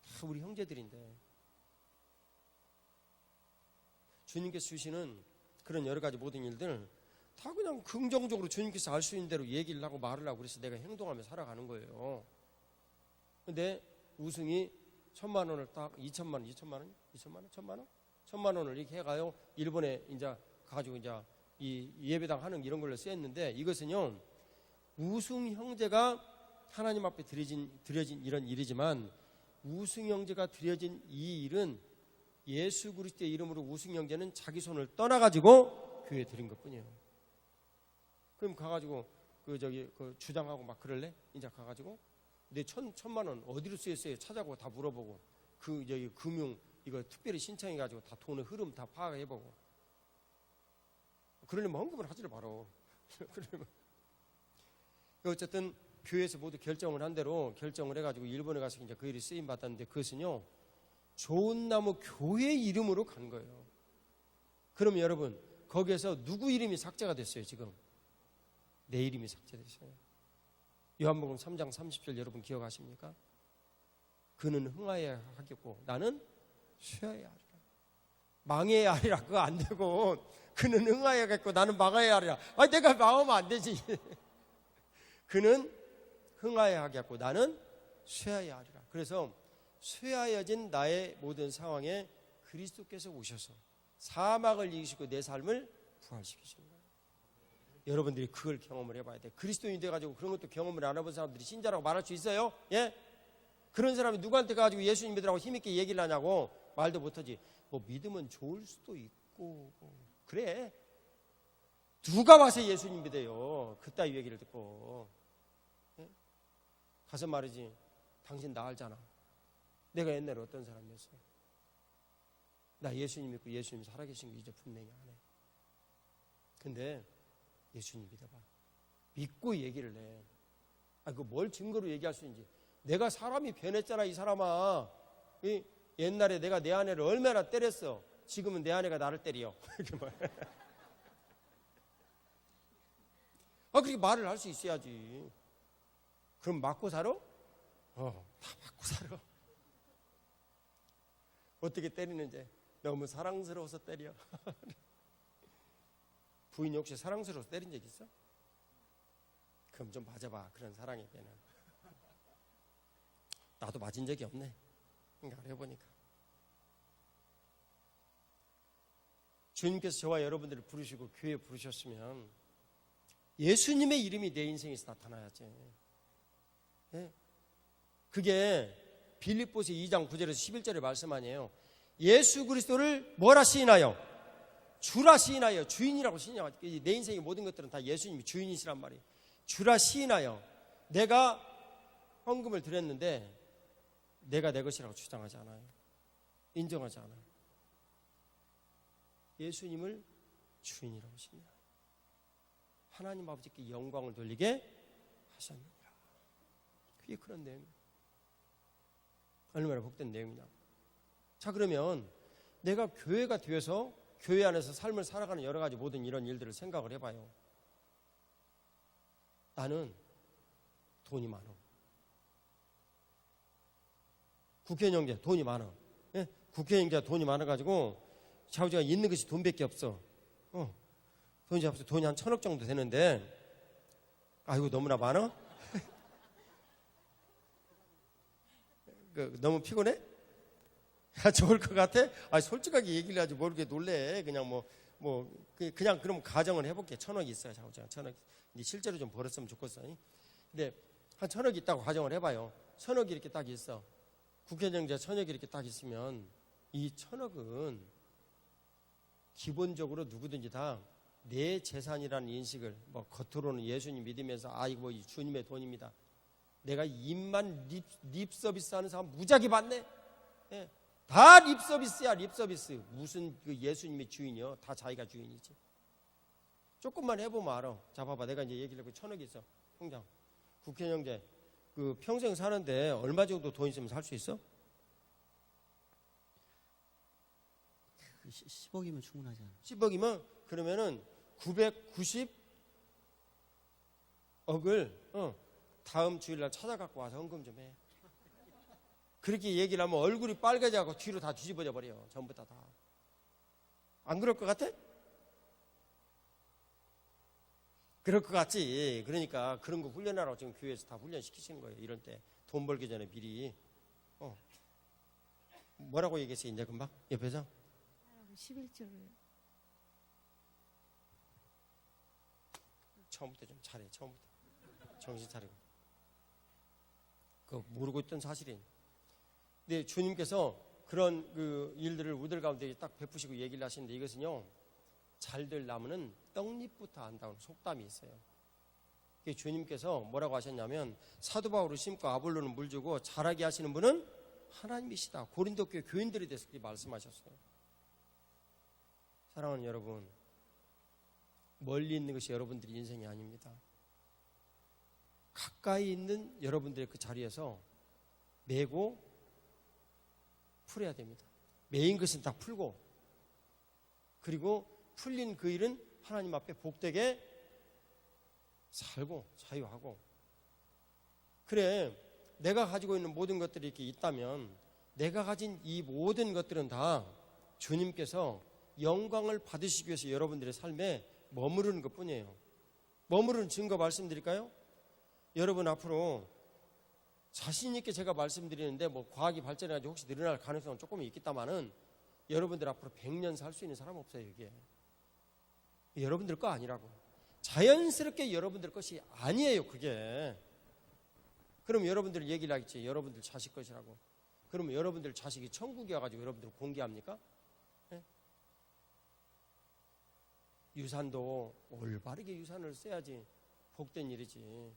다 우리 형제들인데 주님께서 주시는 그런 여러 가지 모든 일들 다 그냥 긍정적으로 주님께서 알 수 있는 대로 얘기를 하고 말을 하고 그래서 내가 행동하며 살아가는 거예요. 근데 우승이 1,000만 원을 딱 2천만 원, 2천만 원, 2천만 원, 1,000만 원, 1,000만 원을 이렇게 해가요 일본에 이제 가지고 이제 이 예배당 하는 이런 걸로 쓰였는데 이것은요 우승 형제가 하나님 앞에 드려진 이런 일이지만 우승 형제가 드려진 이 일은 예수 그리스도의 이름으로 우승 형제는 자기 손을 떠나가지고 교회에 드린 것뿐이에요. 그럼 가가지고 그 주장하고 막 그럴래? 이제 가가지고 내 1,000만 원 어디로 쓰였어요? 찾아보고 다 물어보고 금융 이거 특별히 신청해가지고 다 돈의 흐름 다 파악해보고 그러려면 헌금을 하지를 말어. 그러면 어쨌든 교회에서 모두 결정을 한 대로 결정을 해가지고 일본에 가서 이제 그 일이 쓰임 받았는데 그것은요 좋은 나무 교회 이름으로 간 거예요. 그럼 여러분 거기에서 누구 이름이 삭제가 됐어요? 지금 내 이름이 삭제됐어요. 요한복음 3장 30절 여러분 기억하십니까? 그는 흥하여야 하겠고 나는 쇠하여야 하리라. 망해야 하리라. 그거 안 되고 그는 흥하여야겠고 나는 망해야 하리라. 아니 내가 망하면 안 되지. 그는 흥하여야 하겠고 나는 쇠하여야 하리라. 그래서 쇠하여진 나의 모든 상황에 그리스도께서 오셔서 사망을 이기시고 내 삶을 부활시키시는 거예요. 여러분들이 그걸 경험을 해봐야 돼. 그리스도인이 돼가지고 그런 것도 경험을 안 해본 사람들이 신자라고 말할 수 있어요? 예? 그런 사람이 누구한테 가가지고 예수님 믿으라고 힘있게 얘기를 하냐고 말도 못하지. 뭐 믿으면 좋을 수도 있고 그래. 누가 와서 예수님 믿어요? 그따위 얘기를 듣고. 가서 말이지. 당신 나 알잖아. 내가 옛날에 어떤 사람이었어. 나 예수님 믿고 예수님 살아계신 거 이제 분명히 안 해. 근데 예수님 믿어봐. 믿고 얘기를 해. 뭘 증거로 얘기할 수 있는지. 내가 사람이 변했잖아, 이 사람아. 옛날에 내가 내 아내를 얼마나 때렸어. 지금은 내 아내가 나를 때려. 이렇게 말. 그렇게 말을 할 수 있어야지. 그럼 맞고 살아? 다 맞고 살아. 어떻게 때리는지. 너무 사랑스러워서 때려. 부인이 혹시 사랑스러워서 때린 적 있어? 그럼 좀 맞아봐. 그런 사랑에게는. 나도 맞은 적이 없네. 생각을 해보니까. 주님께서 저와 여러분들을 부르시고 교회에 부르셨으면 예수님의 이름이 내 인생에서 나타나야지. 네? 그게 빌립보서 2장 9절에서 11절의 말씀 아니에요. 예수 그리스도를 뭐라 시인하여? 주라 시인하여. 주인이라고 시인하여. 내 인생의 모든 것들은 다 예수님이 주인이시란 말이에요. 주라 시인하여. 내가 헌금을 드렸는데 내가 내 것이라고 주장하지 않아요. 인정하지 않아요. 예수님을 주인이라고 시인하여. 하나님 아버지께 영광을 돌리게 하셨느니라. 그게 그런 내용이에요. 얼마나 복된 내용이냐. 자, 그러면 내가 교회가 되어서 교회 안에서 삶을 살아가는 여러 가지 모든 이런 일들을 생각을 해봐요. 나는 돈이 많아. 국회의원 형제 돈이 많아. 예? 국회의원 형제가 돈이 많아가지고 자우지가 있는 것이 돈밖에 없어. 돈이 없어. 돈이 한 1,000억 정도 되는데, 아이고 너무나 많아? 너무 피곤해? 좋을 것 같아? 솔직하게 얘기를 하지 뭘 그렇게 놀래. 그냥 그냥 그럼 가정을 해볼게. 1,000억 있어요. 자우지가 1,000억. 실제로 좀 벌었으면 좋겠어. 근데 한 1,000억 있다고 가정을 해봐요. 1,000억이 이렇게 딱 있어. 국회의원자 1,000억이 이렇게 딱 있으면 이 1,000억은 기본적으로 누구든지 다 내 재산이라는 인식을 겉으로는 예수님 믿으면서 이거 주님의 돈입니다. 내가 입만 립 서비스하는 사람 무지하게 많네. 예. 다 립 서비스야. 립 서비스. 무슨 그 예수님의 주인이요? 다 자기가 주인이지. 조금만 해보면 알아. 자, 봐봐. 내가 이제 얘기를 하고 1,000억이 있어. 통장. 국회의원 형제. 평생 사는데 얼마 정도 돈 있으면 살 수 있어? 10억이면 충분하지 않아? 10억이면 그러면은 990억을 다음 주일날 찾아갖고 와서 헌금 좀 해. 그렇게 얘기를 하면 얼굴이 빨개져갖고 뒤로 다 뒤집어져 버려. 전부 다. 안 그럴 것 같아? 그럴 것 같지. 그러니까 그런 거 훈련하라고 지금 교회에서 다 훈련시키시는 거예요. 이런 때 돈 벌기 전에 미리. 뭐라고 얘기했어요? 이제 금방 옆에서 11조를 처음부터 좀 잘해. 처음부터 정신 차리고. 그거 모르고 있던 사실인. 근데 주님께서 그런 일들을 우리들 가운데 딱 베푸시고 얘기를 하시는데, 이것은요, 잘될 나무는 떡잎부터 안다는 속담이 있어요. 주님께서 뭐라고 하셨냐면, 사도 바울을 심고 아볼로는 물 주고 자라게 하시는 분은 하나님이시다. 고린도 교회 교인들에 대해서 그렇게 말씀하셨어요. 사랑하는 여러분, 멀리 있는 것이 여러분들의 인생이 아닙니다. 가까이 있는 여러분들의 그 자리에서 메고 풀어야 됩니다. 메인 것은 다 풀고, 그리고 풀린 그 일은 하나님 앞에 복되게 살고 자유하고. 그래, 내가 가지고 있는 모든 것들이 이렇게 있다면 내가 가진 이 모든 것들은 다 주님께서 영광을 받으시기 위해서 여러분들의 삶에 머무르는 것뿐이에요. 머무르는 증거 말씀드릴까요? 여러분 앞으로 자신 있게 제가 말씀드리는데 과학이 발전해가지고 혹시 늘어날 가능성은 조금 있겠다마는 여러분들 앞으로 100년 살 수 있는 사람 없어요. 이게 여러분들 거 아니라고. 자연스럽게 여러분들 것이 아니에요. 그게. 그럼 여러분들 얘기를 하겠지. 여러분들 자식 것이라고. 그러면 여러분들 자식이 천국에 와가지고 여러분들 공개합니까? 유산도 올바르게 유산을 써야지 복된 일이지.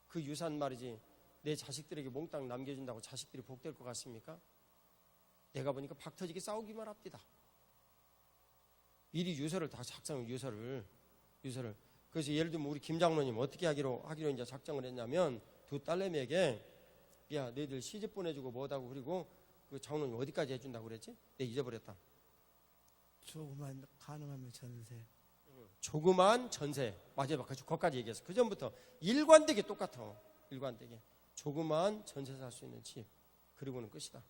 그 유산 말이지 내 자식들에게 몽땅 남겨준다고 자식들이 복될 것 같습니까? 내가 보니까 박 터지게 싸우기만 합디다. 미리 유서를 다 작성을 유서를. 그래서 예를 들면 우리 김 장로님 어떻게 하기로 이제 작정을 했냐면 두 딸내미에게 야 너희들 시집 보내주고 뭐다고 그리고 그 장로님 어디까지 해준다고 그랬지? 내가 잊어버렸다. 조그만 가능하면 전세. 조그만 전세. 맞아요. 거기까지 얘기했어. 그 전부터 일관되게 똑같아. 일관되게. 조그만 전세 살 수 있는 집. 그리고는 끝이다.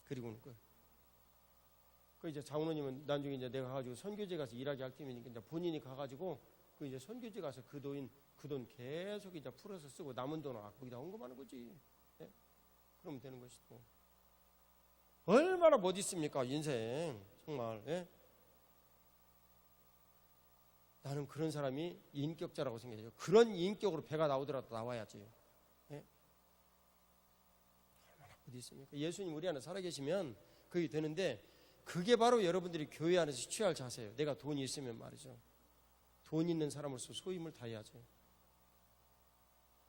그리고는 끝. 그 이제 장로님은 나중에 이제 내가 가가지고 선교제 가서 일하게 할 팀이니까 이제 본인이 가가지고 그 이제 선교제 가서 그 돈 계속 이제 풀어서 쓰고 남은 돈은 거기다 헌금하는 거지. 예? 그러면 되는 것이고. 얼마나 못 있습니까 인생 정말. 예? 나는 그런 사람이 인격자라고 생각해요. 그런 인격으로 배가 나오더라도 나와야지. 예? 얼마나 못 있습니까? 예수님 우리 안에 살아계시면 그게 되는데 그게 바로 여러분들이 교회 안에서 취할 자세예요. 내가 돈이 있으면 말이죠. 돈 있는 사람으로서 소임을 다해야지.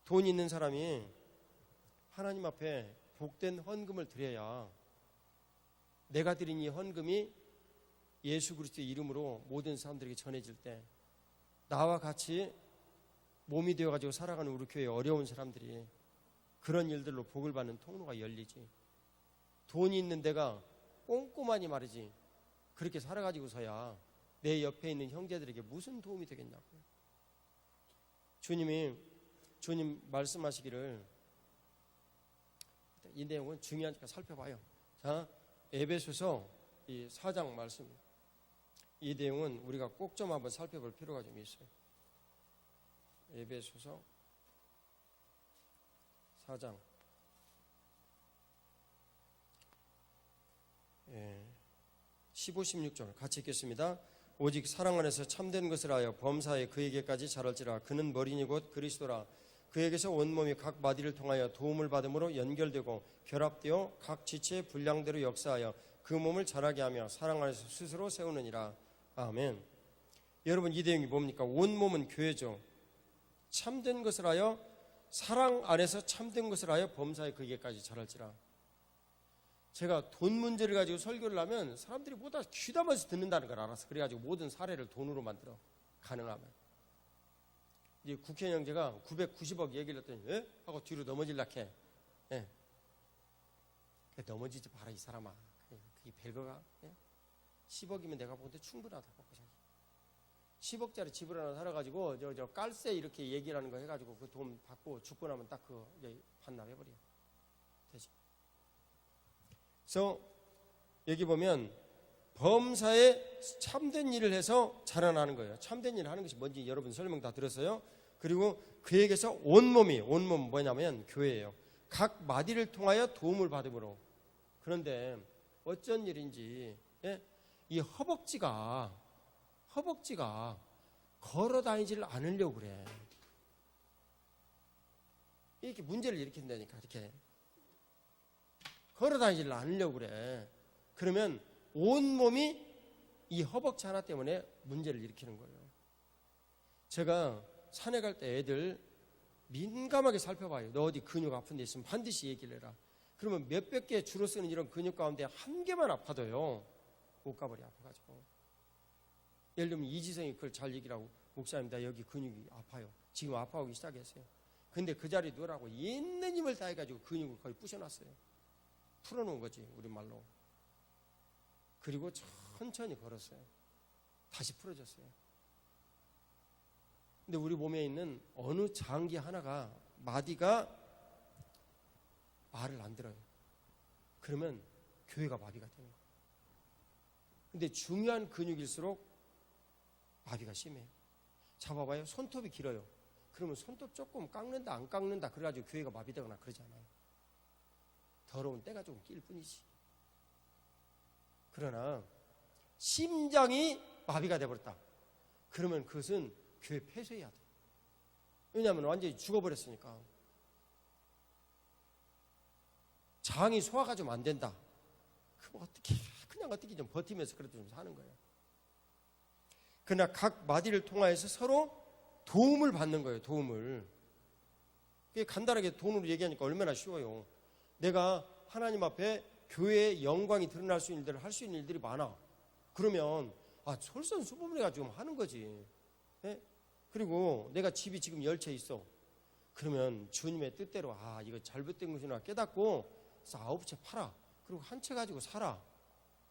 돈 있는 사람이 하나님 앞에 복된 헌금을 드려야 내가 드린 이 헌금이 예수 그리스도의 이름으로 모든 사람들에게 전해질 때 나와 같이 몸이 되어가지고 살아가는 우리 교회 어려운 사람들이 그런 일들로 복을 받는 통로가 열리지. 돈이 있는 데가 꼼꼼하니 말이지 그렇게 살아가지고서야 내 옆에 있는 형제들에게 무슨 도움이 되겠냐고요. 주님 말씀하시기를 이 내용은 중요하니까 살펴봐요. 자, 에베소서 이 4장 말씀. 이 내용은 우리가 꼭 좀 한번 살펴볼 필요가 좀 있어요. 에베소서 4장 15, 16절 같이 읽겠습니다. 오직 사랑 안에서 참된 것을 하여 범사에 그에게까지 자랄지라. 그는 머리니 곧 그리스도라. 그에게서 온몸이 각 마디를 통하여 도움을 받음으로 연결되고 결합되어 각 지체의 분량대로 역사하여 그 몸을 자라게 하며 사랑 안에서 스스로 세우느니라. 아멘. 여러분 이 내용이 뭡니까? 온몸은 교회죠. 참된 것을 하여 사랑 안에서 참된 것을 하여 범사에 그에게까지 자랄지라. 제가 돈 문제를 가지고 설교를 하면 사람들이 보다 귀담아서 듣는다는 걸 알았어. 그래가지고 모든 사례를 돈으로 만들어. 가능하면. 이제 국회의원 형제가 990억 얘기를 했더니 예? 하고 뒤로 넘어질라 해. 예. 넘어지지 마라 이 사람아. 그게 별거가. 예? 10억이면 내가 보는데 충분하다. 10억짜리 집을 하나 살아가지고 저 깔세 이렇게 얘기를 하는 거 해가지고 그 돈 받고 죽고 나면 딱 그 반납해버려. 되지. 그래서 여기 보면 범사에 참된 일을 해서 자라나는 거예요. 참된 일을 하는 것이 뭔지 여러분 설명 다 들었어요. 그리고 그에게서 온몸 뭐냐면 교회예요. 각 마디를 통하여 도움을 받음으로. 그런데 어쩐 일인지 예? 이 허벅지가 걸어 다니지를 않으려고 그래. 이렇게 문제를 일으킨다니까. 이렇게 걸어 다니지를 않으려고 그래. 그러면 온몸이 이 허벅지 하나 때문에 문제를 일으키는 거예요. 제가 산에 갈 때 애들 민감하게 살펴봐요. 너 어디 근육 아픈 데 있으면 반드시 얘기를 해라. 그러면 몇백 개 주로 쓰는 이런 근육 가운데 한 개만 아파도요. 옷가버리 아파가지고. 예를 들면 이지성이 그걸 잘 얘기를 하고 목사님 나 여기 근육이 아파요. 지금 아파하기 시작했어요. 근데 그 자리에 누우라고 있는 힘을 다해가지고 근육을 거의 부셔놨어요. 풀어놓은 거지 우리말로. 그리고 천천히 걸었어요. 다시 풀어졌어요. 근데 우리 몸에 있는 어느 장기 하나가 마디가 말을 안 들어요. 그러면 교회가 마비가 되는 거예요. 근데 중요한 근육일수록 마비가 심해요. 잡아봐요. 손톱이 길어요. 그러면 손톱 조금 깎는다 안 깎는다 그래가지고 교회가 마비되거나 그러지 않아요. 더러운 때가 조금 낄 뿐이지. 그러나 심장이 마비가 돼버렸다. 그러면 그것은 교회 폐쇄해야 돼. 왜냐하면 완전히 죽어버렸으니까. 장이 소화가 좀 안 된다. 그럼 어떻게 그냥 어떻게 좀 버티면서 그래도 좀 사는 거예요. 그러나 각 마디를 통하여서 서로 도움을 받는 거예요. 도움을. 그게 간단하게 돈으로 얘기하니까 얼마나 쉬워요. 내가 하나님 앞에 교회의 영광이 드러날 수 있는 일들을 할 수 있는 일들이 많아. 그러면 솔선수범해가 좀 하는 거지. 네? 그리고 내가 집이 지금 10채 있어. 그러면 주님의 뜻대로 이거 잘못된 것이나 깨닫고 그래서 9채 팔아. 그리고 한 채 가지고 살아.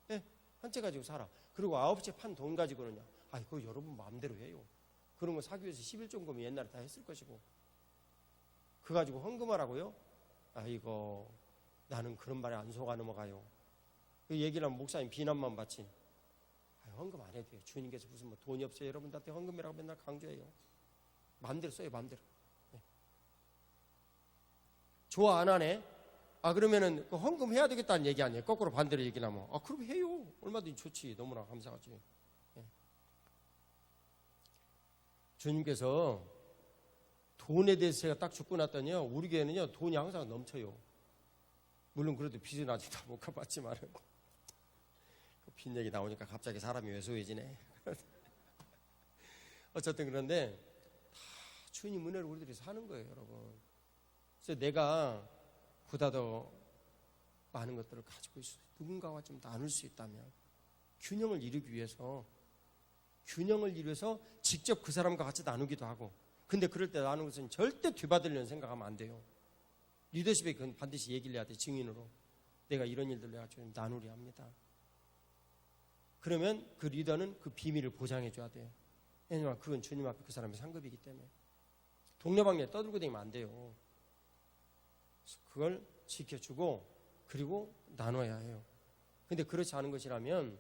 네? 한 채 가지고 살아. 그리고 9채 판 돈 가지고는요. 그거 여러분 마음대로 해요. 그런 거 사기 위해서 11종금이 옛날에 다 했을 것이고. 그거 가지고 헌금하라고요? 이거 나는 그런 말에 안 속아 넘어가요. 그 얘기를 하면 목사님 비난만 받지. 헌금 안 해도 돼요. 주님께서 무슨 뭐 돈이 없어요. 여러분들한테 헌금이라고 맨날 강조해요. 마음대로 써요. 마음대로. 네. 좋아 안 하네? 그러면은 그 헌금 해야 되겠다는 얘기 아니에요. 거꾸로 반대로 얘기를 하면 그럼 해요. 얼마든지 좋지. 너무나 감사하지. 네. 주님께서 돈에 대해서 제가 딱 죽고 났더니요. 우리 교회는요. 돈이 항상 넘쳐요. 물론 그래도 빚은 아직 다 못 갚았지만은 빚 얘기 나오니까 갑자기 사람이 왜소해지네. 어쨌든 그런데 다 주님 은혜로 우리들이 사는 거예요, 여러분. 그래서 내가 보다 더 많은 것들을 가지고 있어. 누군가와 좀 나눌 수 있다면 균형을 이루기 위해서 직접 그 사람과 같이 나누기도 하고. 근데 그럴 때 나누는 것은 절대 뒤받으려는 생각하면 안 돼요. 리더십에 그건 반드시 얘기를 해야 돼. 증인으로. 내가 이런 일들 내가 좀 나누려 합니다. 그러면 그 리더는 그 비밀을 보장해 줘야 돼요. 왜냐하면 그건 주님 앞에 그 사람의 상급이기 때문에. 동네방네 떠들고 다니면 안 돼요. 그걸 지켜주고 그리고 나눠야 해요. 근데 그렇지 않은 것이라면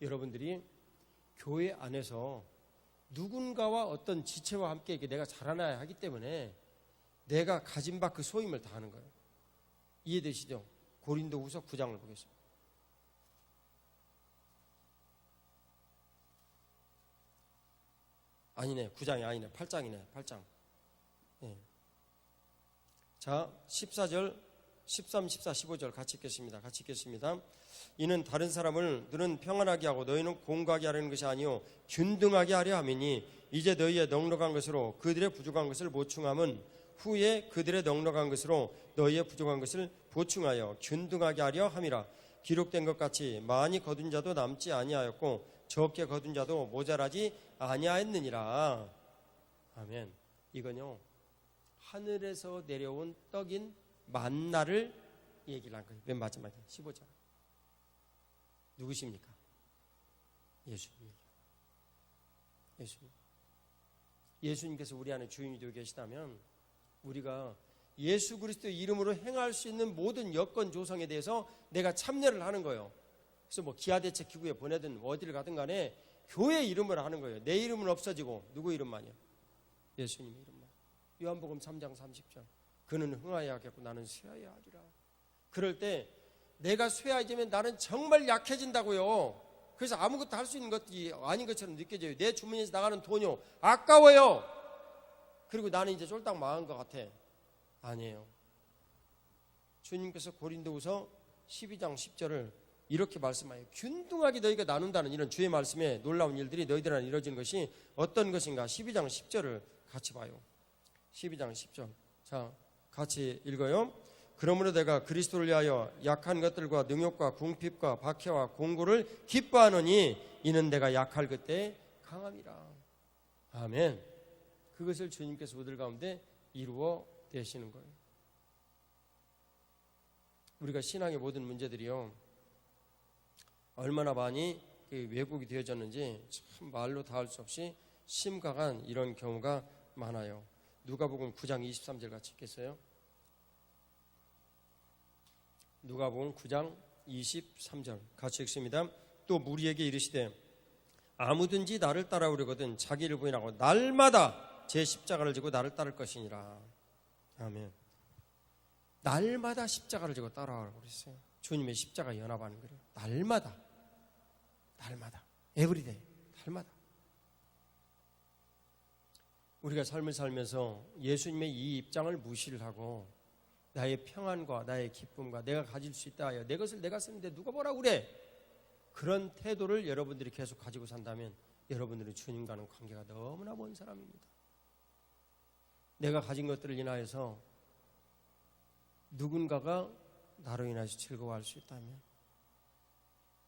여러분들이 교회 안에서 누군가와 어떤 지체와 함께 내가 자라나야 하기 때문에 내가 가진 바 그 소임을 다하는 거예요. 이해되시죠? 고린도후서 9장을 보겠습니다. 아니네, 9장이 아니네, 8장이네, 8장. 네. 자, 14절, 13, 14, 15절 같이 읽겠습니다. 이는 다른 사람을 너는 평안하게 하고 너희는 공고하게 하려는 것이 아니요 균등하게 하려 함이니 이제 너희의 넉넉한 것으로 그들의 부족한 것을 보충함은 후에 그들의 넉넉한 것으로 너희의 부족한 것을 보충하여 균등하게 하려 함이라. 기록된 것 같이 많이 거둔 자도 남지 아니하였고 적게 거둔 자도 모자라지 아니하였느니라. 아멘. 이건요 하늘에서 내려온 떡인 만나를 얘기를 한 거예요. 맨 마지막에 15절. 누구십니까? 예수님. 예수님께서 우리 안에 주인이 되어 계시다면 우리가 예수 그리스도의 이름으로 행할 수 있는 모든 여건 조성에 대해서 내가 참여를 하는 거예요. 그래서 뭐 기아대책 기구에 보내든 어디를 가든 간에 교회 이름을 하는 거예요. 내 이름은 없어지고 누구 이름만이요? 예수님의 이름만. 요한복음 3장 30절. 그는 흥하여야 하겠고 나는 쇠하여야 하리라. 그럴 때 내가 쇠하여지면 나는 정말 약해진다고요. 그래서 아무것도 할 수 있는 것이 아닌 것처럼 느껴져요. 내 주머니에서 나가는 돈이요 아까워요. 그리고 나는 이제 쫄딱 망한 것 같아. 아니에요. 주님께서 고린도후서 12장 10절을 이렇게 말씀하여요. 균등하게 너희가 나눈다는 이런 주의 말씀에 놀라운 일들이 너희들 안에 이루어진 것이 어떤 것인가. 12장 10절을 같이 봐요. 12장 10절. 자, 같이 읽어요. 그러므로 내가 그리스도를 위하여 약한 것들과 능욕과 궁핍과 박해와 공고를 기뻐하노니 이는 내가 약할 그때 강함이라. 아멘. 그것을 주님께서 우리들 가운데 이루어 되시는 거예요. 우리가 신앙의 모든 문제들이요 얼마나 많이 왜곡이 되어졌는지 참 말로 다 할 수 없이 심각한 이런 경우가 많아요. 누가복음 9장 23절 같이 읽겠어요? 누가복음 9장 23절 같이 읽습니다. 또 무리에게 이르시되 아무든지 나를 따라오려거든 자기를 부인하고 날마다 제 십자가를 지고 나를 따를 것이니라. 아멘. 날마다 십자가를 지고 따라오라고 그랬어요. 주님의 십자가 연합하는 거예요. 날마다 에브리데이 날마다. 우리가 삶을 살면서 예수님의 이 입장을 무시를 하고 나의 평안과 나의 기쁨과 내가 가질 수 있다 하여 내 것을 내가 쓰는데 누가 뭐라고 그래? 그런 태도를 여러분들이 계속 가지고 산다면 여러분들은 주님과는 관계가 너무나 먼 사람입니다. 내가 가진 것들을 인하여서 누군가가 나로 인해서 즐거워할 수 있다면,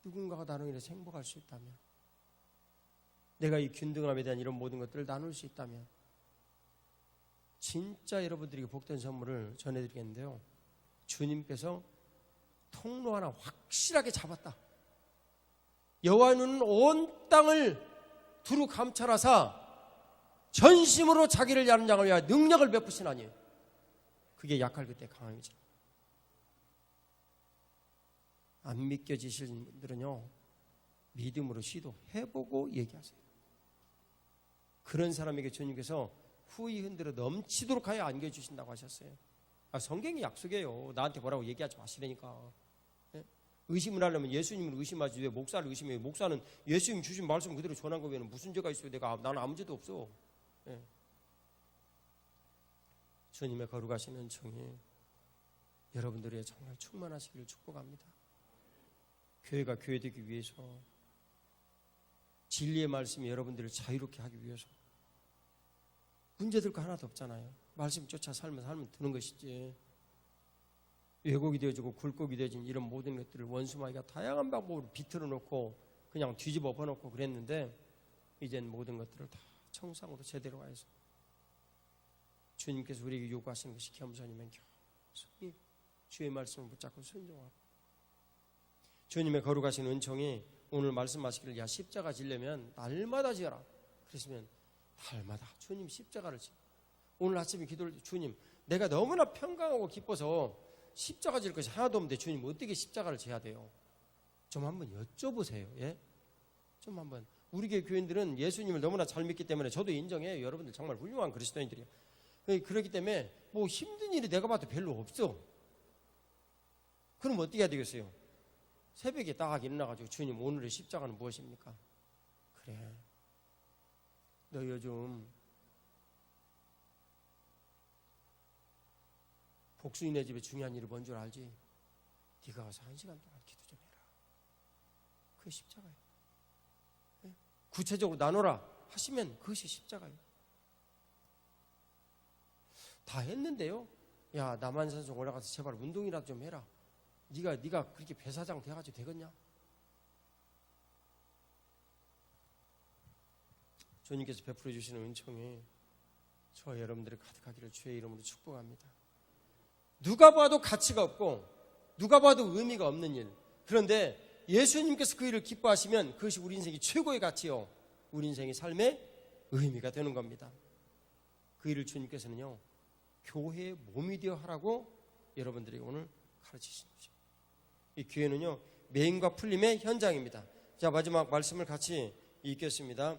누군가가 나로 인해서 행복할 수 있다면, 내가 이 균등함에 대한 이런 모든 것들을 나눌 수 있다면 진짜 여러분들에게 복된 선물을 전해드리겠는데요, 주님께서 통로 하나 확실하게 잡았다. 여호와는 온 땅을 두루 감찰하사 전심으로 자기를 야는 위하여 능력을 베푸시나니 그게 약할 그때 강함이죠. 안 믿겨지실 분들은요, 믿음으로 시도해보고 얘기하세요. 그런 사람에게 주님께서 후이 흔들어 넘치도록 하여 안겨주신다고 하셨어요. 성경이 약속이에요. 나한테 뭐라고 얘기하지 마시라니까. 의심을 하려면 예수님을 의심하지 왜 목사를 의심해요? 목사는 예수님 주신 말씀 그대로 전한 거 외에는 무슨 죄가 있어요? 나는 아무 죄도 없어. 주님의 거룩하신 은총이 여러분들의 정말 충만하시기를 축복합니다. 교회가 교회되기 위해서, 진리의 말씀이 여러분들을 자유롭게 하기 위해서 문제될 거 하나도 없잖아요. 말씀 쫓아 살면 되는 것이지. 왜곡이 되어지고 굴곡이 되어진 이런 모든 것들을 원수마귀가 다양한 방법으로 비틀어 놓고 그냥 뒤집어 엎어놓고 그랬는데, 이젠 모든 것들을 다 청상으로 제대로 해서 주님께서 우리에게 요구하시는 것이 겸손이면 겸손히 주의 말씀을 붙잡고 순종하고, 주님의 거룩하신 은총이 오늘 말씀하시기를, 야 십자가 지려면 날마다 지어라. 그러시면 날마다 주님 십자가를 지. 오늘 아침에 기도를, 주님 내가 너무나 평강하고 기뻐서 십자가 질 것이 하나도 없는데 주님 어떻게 십자가를 져야 돼요? 좀 한번 여쭤보세요. 예? 좀 한번. 우리 교회 교인들은 예수님을 너무나 잘 믿기 때문에 저도 인정해요. 여러분들 정말 훌륭한 그리스도인들이에요. 그렇기 때문에 뭐 힘든 일이 내가 봐도 별로 없어. 그럼 어떻게 해야 되겠어요? 새벽에 딱 일어나가지고, 주님 오늘의 십자가는 무엇입니까? 그래, 너 요즘 복수인의 집에 중요한 일이 뭔 줄 알지? 네가 가서 1시간 동안 기도 좀 해라. 그게 십자가예요. 구체적으로 나눠라 하시면 그것이 십자가예요. 다 했는데요, 야 남한산성 올라가서 제발 운동이라도 좀 해라. 네가 그렇게 배사장 돼가지고 되겠냐? 주님께서 베풀어 주시는 은총이 저와 여러분들이 가득하기를 주의 이름으로 축복합니다. 누가 봐도 가치가 없고 누가 봐도 의미가 없는 일, 그런데 예수님께서 그 일을 기뻐하시면 그것이 우리 인생의 최고의 가치요, 우리 인생의 삶의 의미가 되는 겁니다. 그 일을 주님께서는요, 교회의 몸이 되어 하라고 여러분들에게 오늘 가르치신 거죠. 이 교회는요, 매임과 풀림의 현장입니다. 자, 마지막 말씀을 같이 읽겠습니다.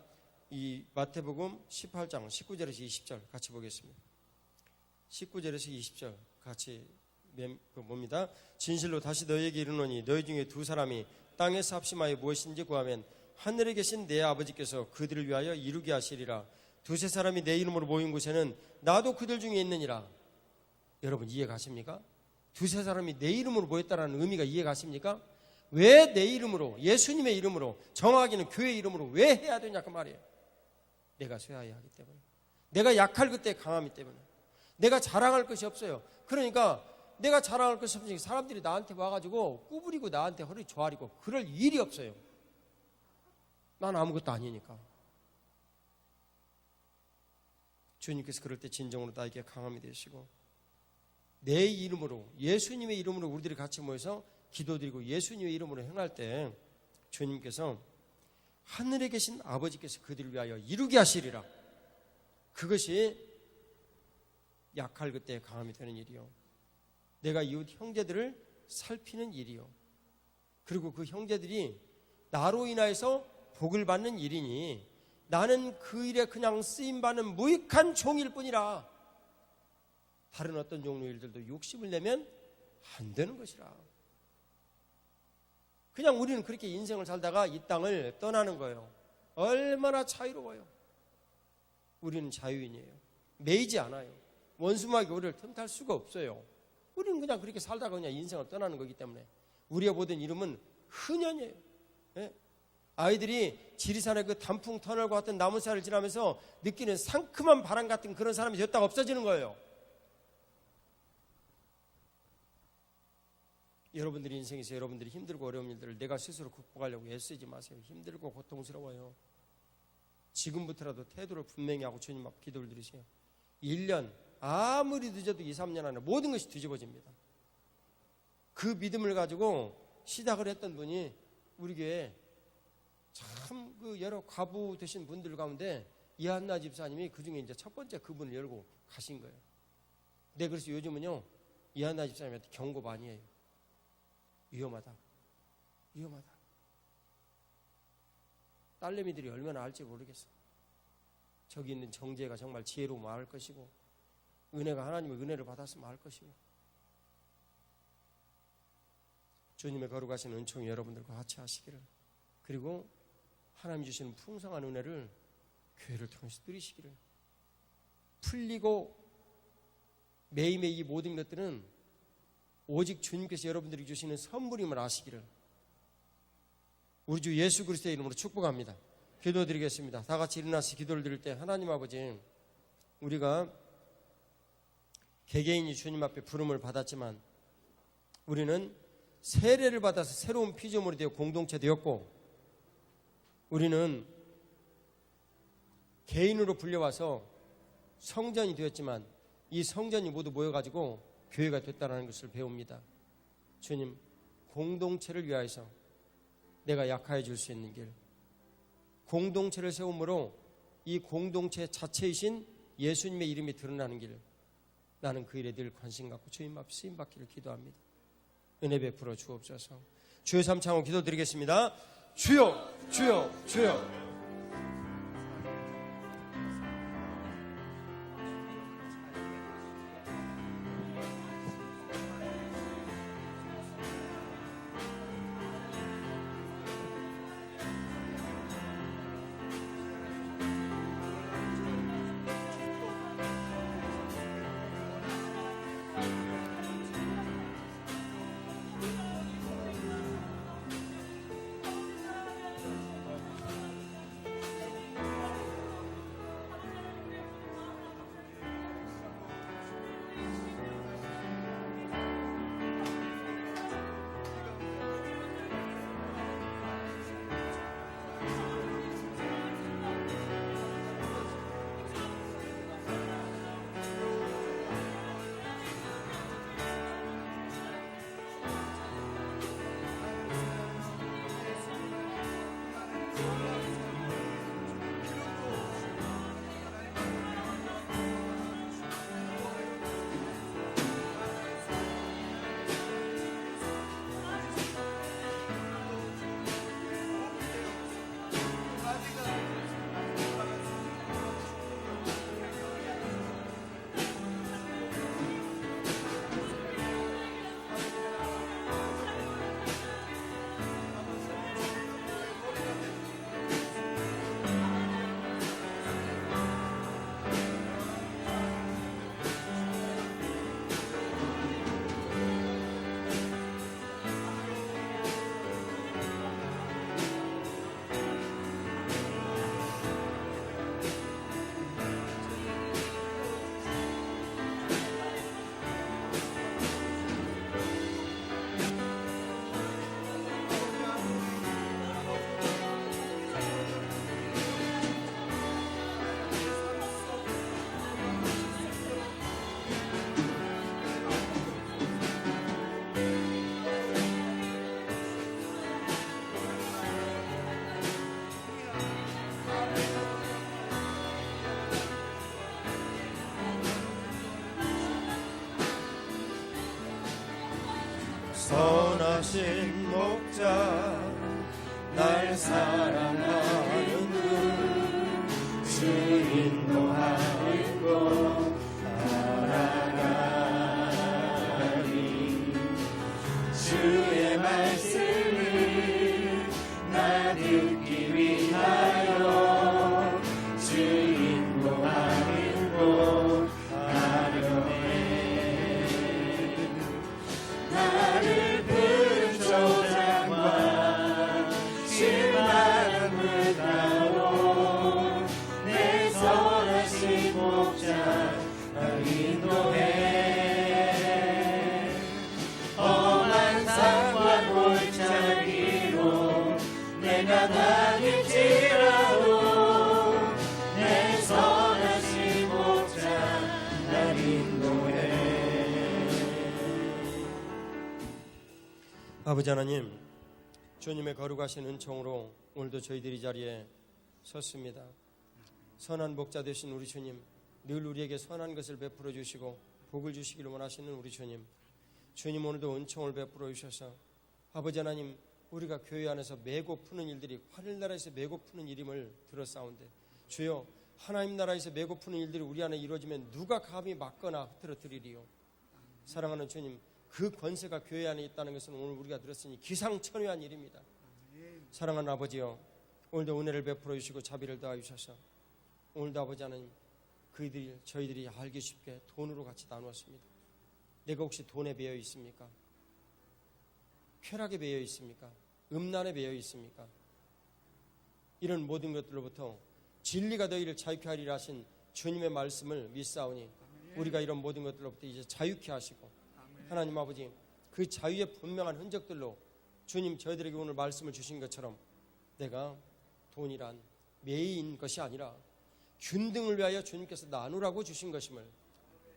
이 마태복음 18장 19절에서 20절 같이 보겠습니다. 19절에서 20절 같이 봅니다. 진실로 다시 너희에게 이르노니 너희 중에 두 사람이 땅에서 합심하여 무엇인지 구하면 하늘에 계신 내 아버지께서 그들을 위하여 이루게 하시리라. 두세 사람이 내 이름으로 모인 곳에는 나도 그들 중에 있느니라. 여러분 이해 가십니까? 두세 사람이 내 이름으로 모였다는 의미가 이해 가십니까? 왜 내 이름으로, 예수님의 이름으로, 정확하게는 교회 이름으로 왜 해야 되냐 그 말이에요. 내가 쇠하여야 하기 때문에, 내가 약할 그때 강함이 때문에, 내가 자랑할 것이 없어요. 그러니까 내가 자랑할 것이 없으니까 사람들이 나한테 와가지고 꾸부리고 나한테 허리 조아리고 그럴 일이 없어요. 난 아무것도 아니니까. 주님께서 그럴 때 진정으로 나에게 강함이 되시고, 내 이름으로, 예수님의 이름으로 우리들이 같이 모여서 기도드리고 예수님의 이름으로 행할 때 주님께서 하늘에 계신 아버지께서 그들을 위하여 이루게 하시리라. 그것이 약할 그때 강함이 되는 일이요, 내가 이웃 형제들을 살피는 일이요, 그리고 그 형제들이 나로 인하여서 복을 받는 일이니 나는 그 일에 그냥 쓰임받는 무익한 종일 뿐이라. 다른 어떤 종류의 일들도 욕심을 내면 안 되는 것이라. 그냥 우리는 그렇게 인생을 살다가 이 땅을 떠나는 거예요. 얼마나 자유로워요. 우리는 자유인이에요. 매이지 않아요. 원수마귀 우리를 틈탈 수가 없어요. 우리는 그냥 그렇게 살다가 그냥 인생을 떠나는 거기 때문에 우리가 보던 이름은 흔연이에요. 예? 아이들이 지리산의 그 단풍 터널과 같은 나무살을 지나면서 느끼는 상큼한 바람 같은 그런 사람이 되었다가 없어지는 거예요. 여러분들이 인생에서 여러분들이 힘들고 어려운 일들을 내가 스스로 극복하려고 애쓰지 마세요. 힘들고 고통스러워요. 지금부터라도 태도를 분명히 하고 주님 앞 기도를 드리세요. 1년 아무리 늦어도 2, 3년 안에 모든 것이 뒤집어집니다. 그 믿음을 가지고 시작을 했던 분이 우리 교회에 참 그 여러 과부 되신 분들 가운데 이한나 집사님이 그 중에 이제 첫 번째 그분을 열고 가신 거예요. 네, 그래서 요즘은요 이한나 집사님한테 경고 많이 해요. 위험하다. 딸내미들이 얼마나 알지 모르겠어. 저기 있는 정재가 정말 지혜로우면 알 것이고, 은혜가 하나님의 은혜를 받았으면 알 것이고, 주님의 거룩하신 은총이 여러분들과 같이 하시기를, 그리고 하나님 주시는 풍성한 은혜를 교회를 통해서 누리시기를, 풀리고 매일매일 이 모든 것들은 오직 주님께서 여러분들이 주시는 선물임을 아시기를 우리 주 예수 그리스도의 이름으로 축복합니다. 기도드리겠습니다. 다 같이 일어나서 기도를 드릴 때, 하나님 아버지, 우리가 개개인이 주님 앞에 부름을 받았지만 우리는 세례를 받아서 새로운 피조물이 되어 공동체 되었고, 우리는 개인으로 불려와서 성전이 되었지만 이 성전이 모두 모여가지고 교회가 됐다는 것을 배웁니다. 주님, 공동체를 위하여서 내가 약하여 줄 수 있는 길, 공동체를 세움으로 이 공동체 자체이신 예수님의 이름이 드러나는 길, 나는 그 일에 늘 관심 갖고 주님 앞 쓰임받기를 기도합니다. 은혜 베풀어 주옵소서. 주여 삼창으로 기도드리겠습니다. 주여, 주여, 주여. 선하신 목자 날 사랑하는 주 인도하고 따라가리 주의 말씀을 나 듣기 위하여 주 인도하는 곳 가려네 나를 부른 조장과 주 내가 다닐지라도 내 선하신 목자 날 인도해. 아버지 하나님, 주님의 거룩하신 은총으로 오늘도 저희들이 이 자리에 섰습니다. 선한 목자 되신 우리 주님, 늘 우리에게 선한 것을 베풀어 주시고 복을 주시기를 원하시는 우리 주님, 주님 오늘도 은총을 베풀어 주셔서 아버지 하나님, 우리가 교회 안에서 메고 푸는 일들이 하늘 나라에서 메고 푸는 일임을 들었사온데, 주여 하나님 나라에서 메고 푸는 일들이 우리 안에 이루어지면 누가 감히 막거나 흐트러뜨리리요. 사랑하는 주님, 그 권세가 교회 안에 있다는 것은 오늘 우리가 들었으니 기상천외한 일입니다. 사랑하는 아버지여, 오늘도 은혜를 베풀어 주시고 자비를 더하여 주셔서 오늘도 아버지 하나님, 저희들이 알기 쉽게 돈으로 같이 나누었습니다. 내가 혹시 돈에 매여 있습니까? 쾌락에 매여 있습니까? 음란에 매여 있습니까? 이런 모든 것들로부터 진리가 너희를 자유케 하리라 하신 주님의 말씀을 믿사오니 우리가 이런 모든 것들로부터 이제 자유케 하시고, 하나님 아버지, 그 자유의 분명한 흔적들로 주님 저희들에게 오늘 말씀을 주신 것처럼 내가 돈이란 매인 것이 아니라 균등을 위하여 주님께서 나누라고 주신 것임을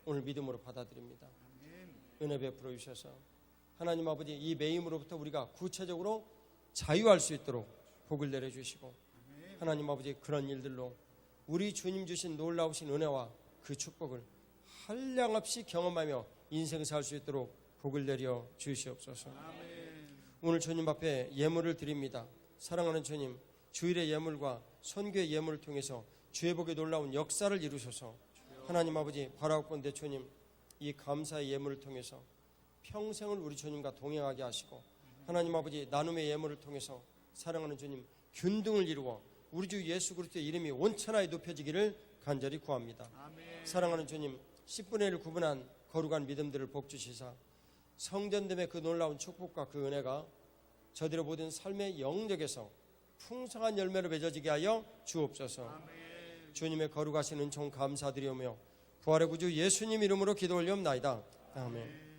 오늘 믿음으로 받아들입니다. 은혜 베풀어 주셔서 하나님 아버지, 이 매임으로부터 우리가 구체적으로 자유할 수 있도록 복을 내려주시고, 하나님 아버지, 그런 일들로 우리 주님 주신 놀라우신 은혜와 그 축복을 한량없이 경험하며 인생 살 수 있도록 복을 내려 주시옵소서. 오늘 주님 앞에 예물을 드립니다. 사랑하는 주님, 주일의 예물과 선교의 예물을 통해서 주의 복의 놀라운 역사를 이루셔서 하나님 아버지, 바라옵건대 주님, 이 감사의 예물을 통해서 평생을 우리 주님과 동행하게 하시고, 하나님 아버지, 나눔의 예물을 통해서 사랑하는 주님, 균등을 이루어 우리 주 예수 그리스도의 이름이 온천하에 높여지기를 간절히 구합니다. 사랑하는 주님, 10분의 1을 구분한 거룩한 믿음들을 복주시사 성전됨의 그 놀라운 축복과 그 은혜가 저들의 모든 삶의 영역에서 풍성한 열매로 맺어지게 하여 주옵소서. 주님의 거룩하신 은총 감사드리오며 부활의 구주 예수님 이름으로 기도 올리옵나이다. 아멘.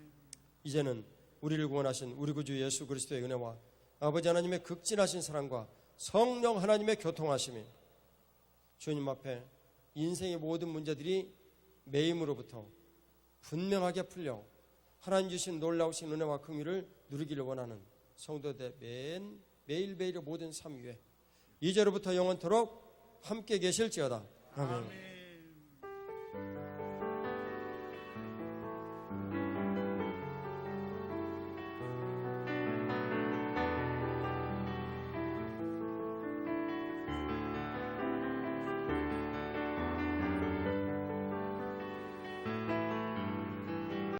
이제는 우리를 구원하신 우리 구주 예수 그리스도의 은혜와 아버지 하나님의 극진하신 사랑과 성령 하나님의 교통하심이 주님 앞에 인생의 모든 문제들이 매임으로부터 분명하게 풀려 하나님 주신 놀라우신 은혜와 긍휼을 누리기를 원하는 성도들 매일매일의 모든 삶 위에 이제로부터 영원토록 함께 계실지어다. 아멘.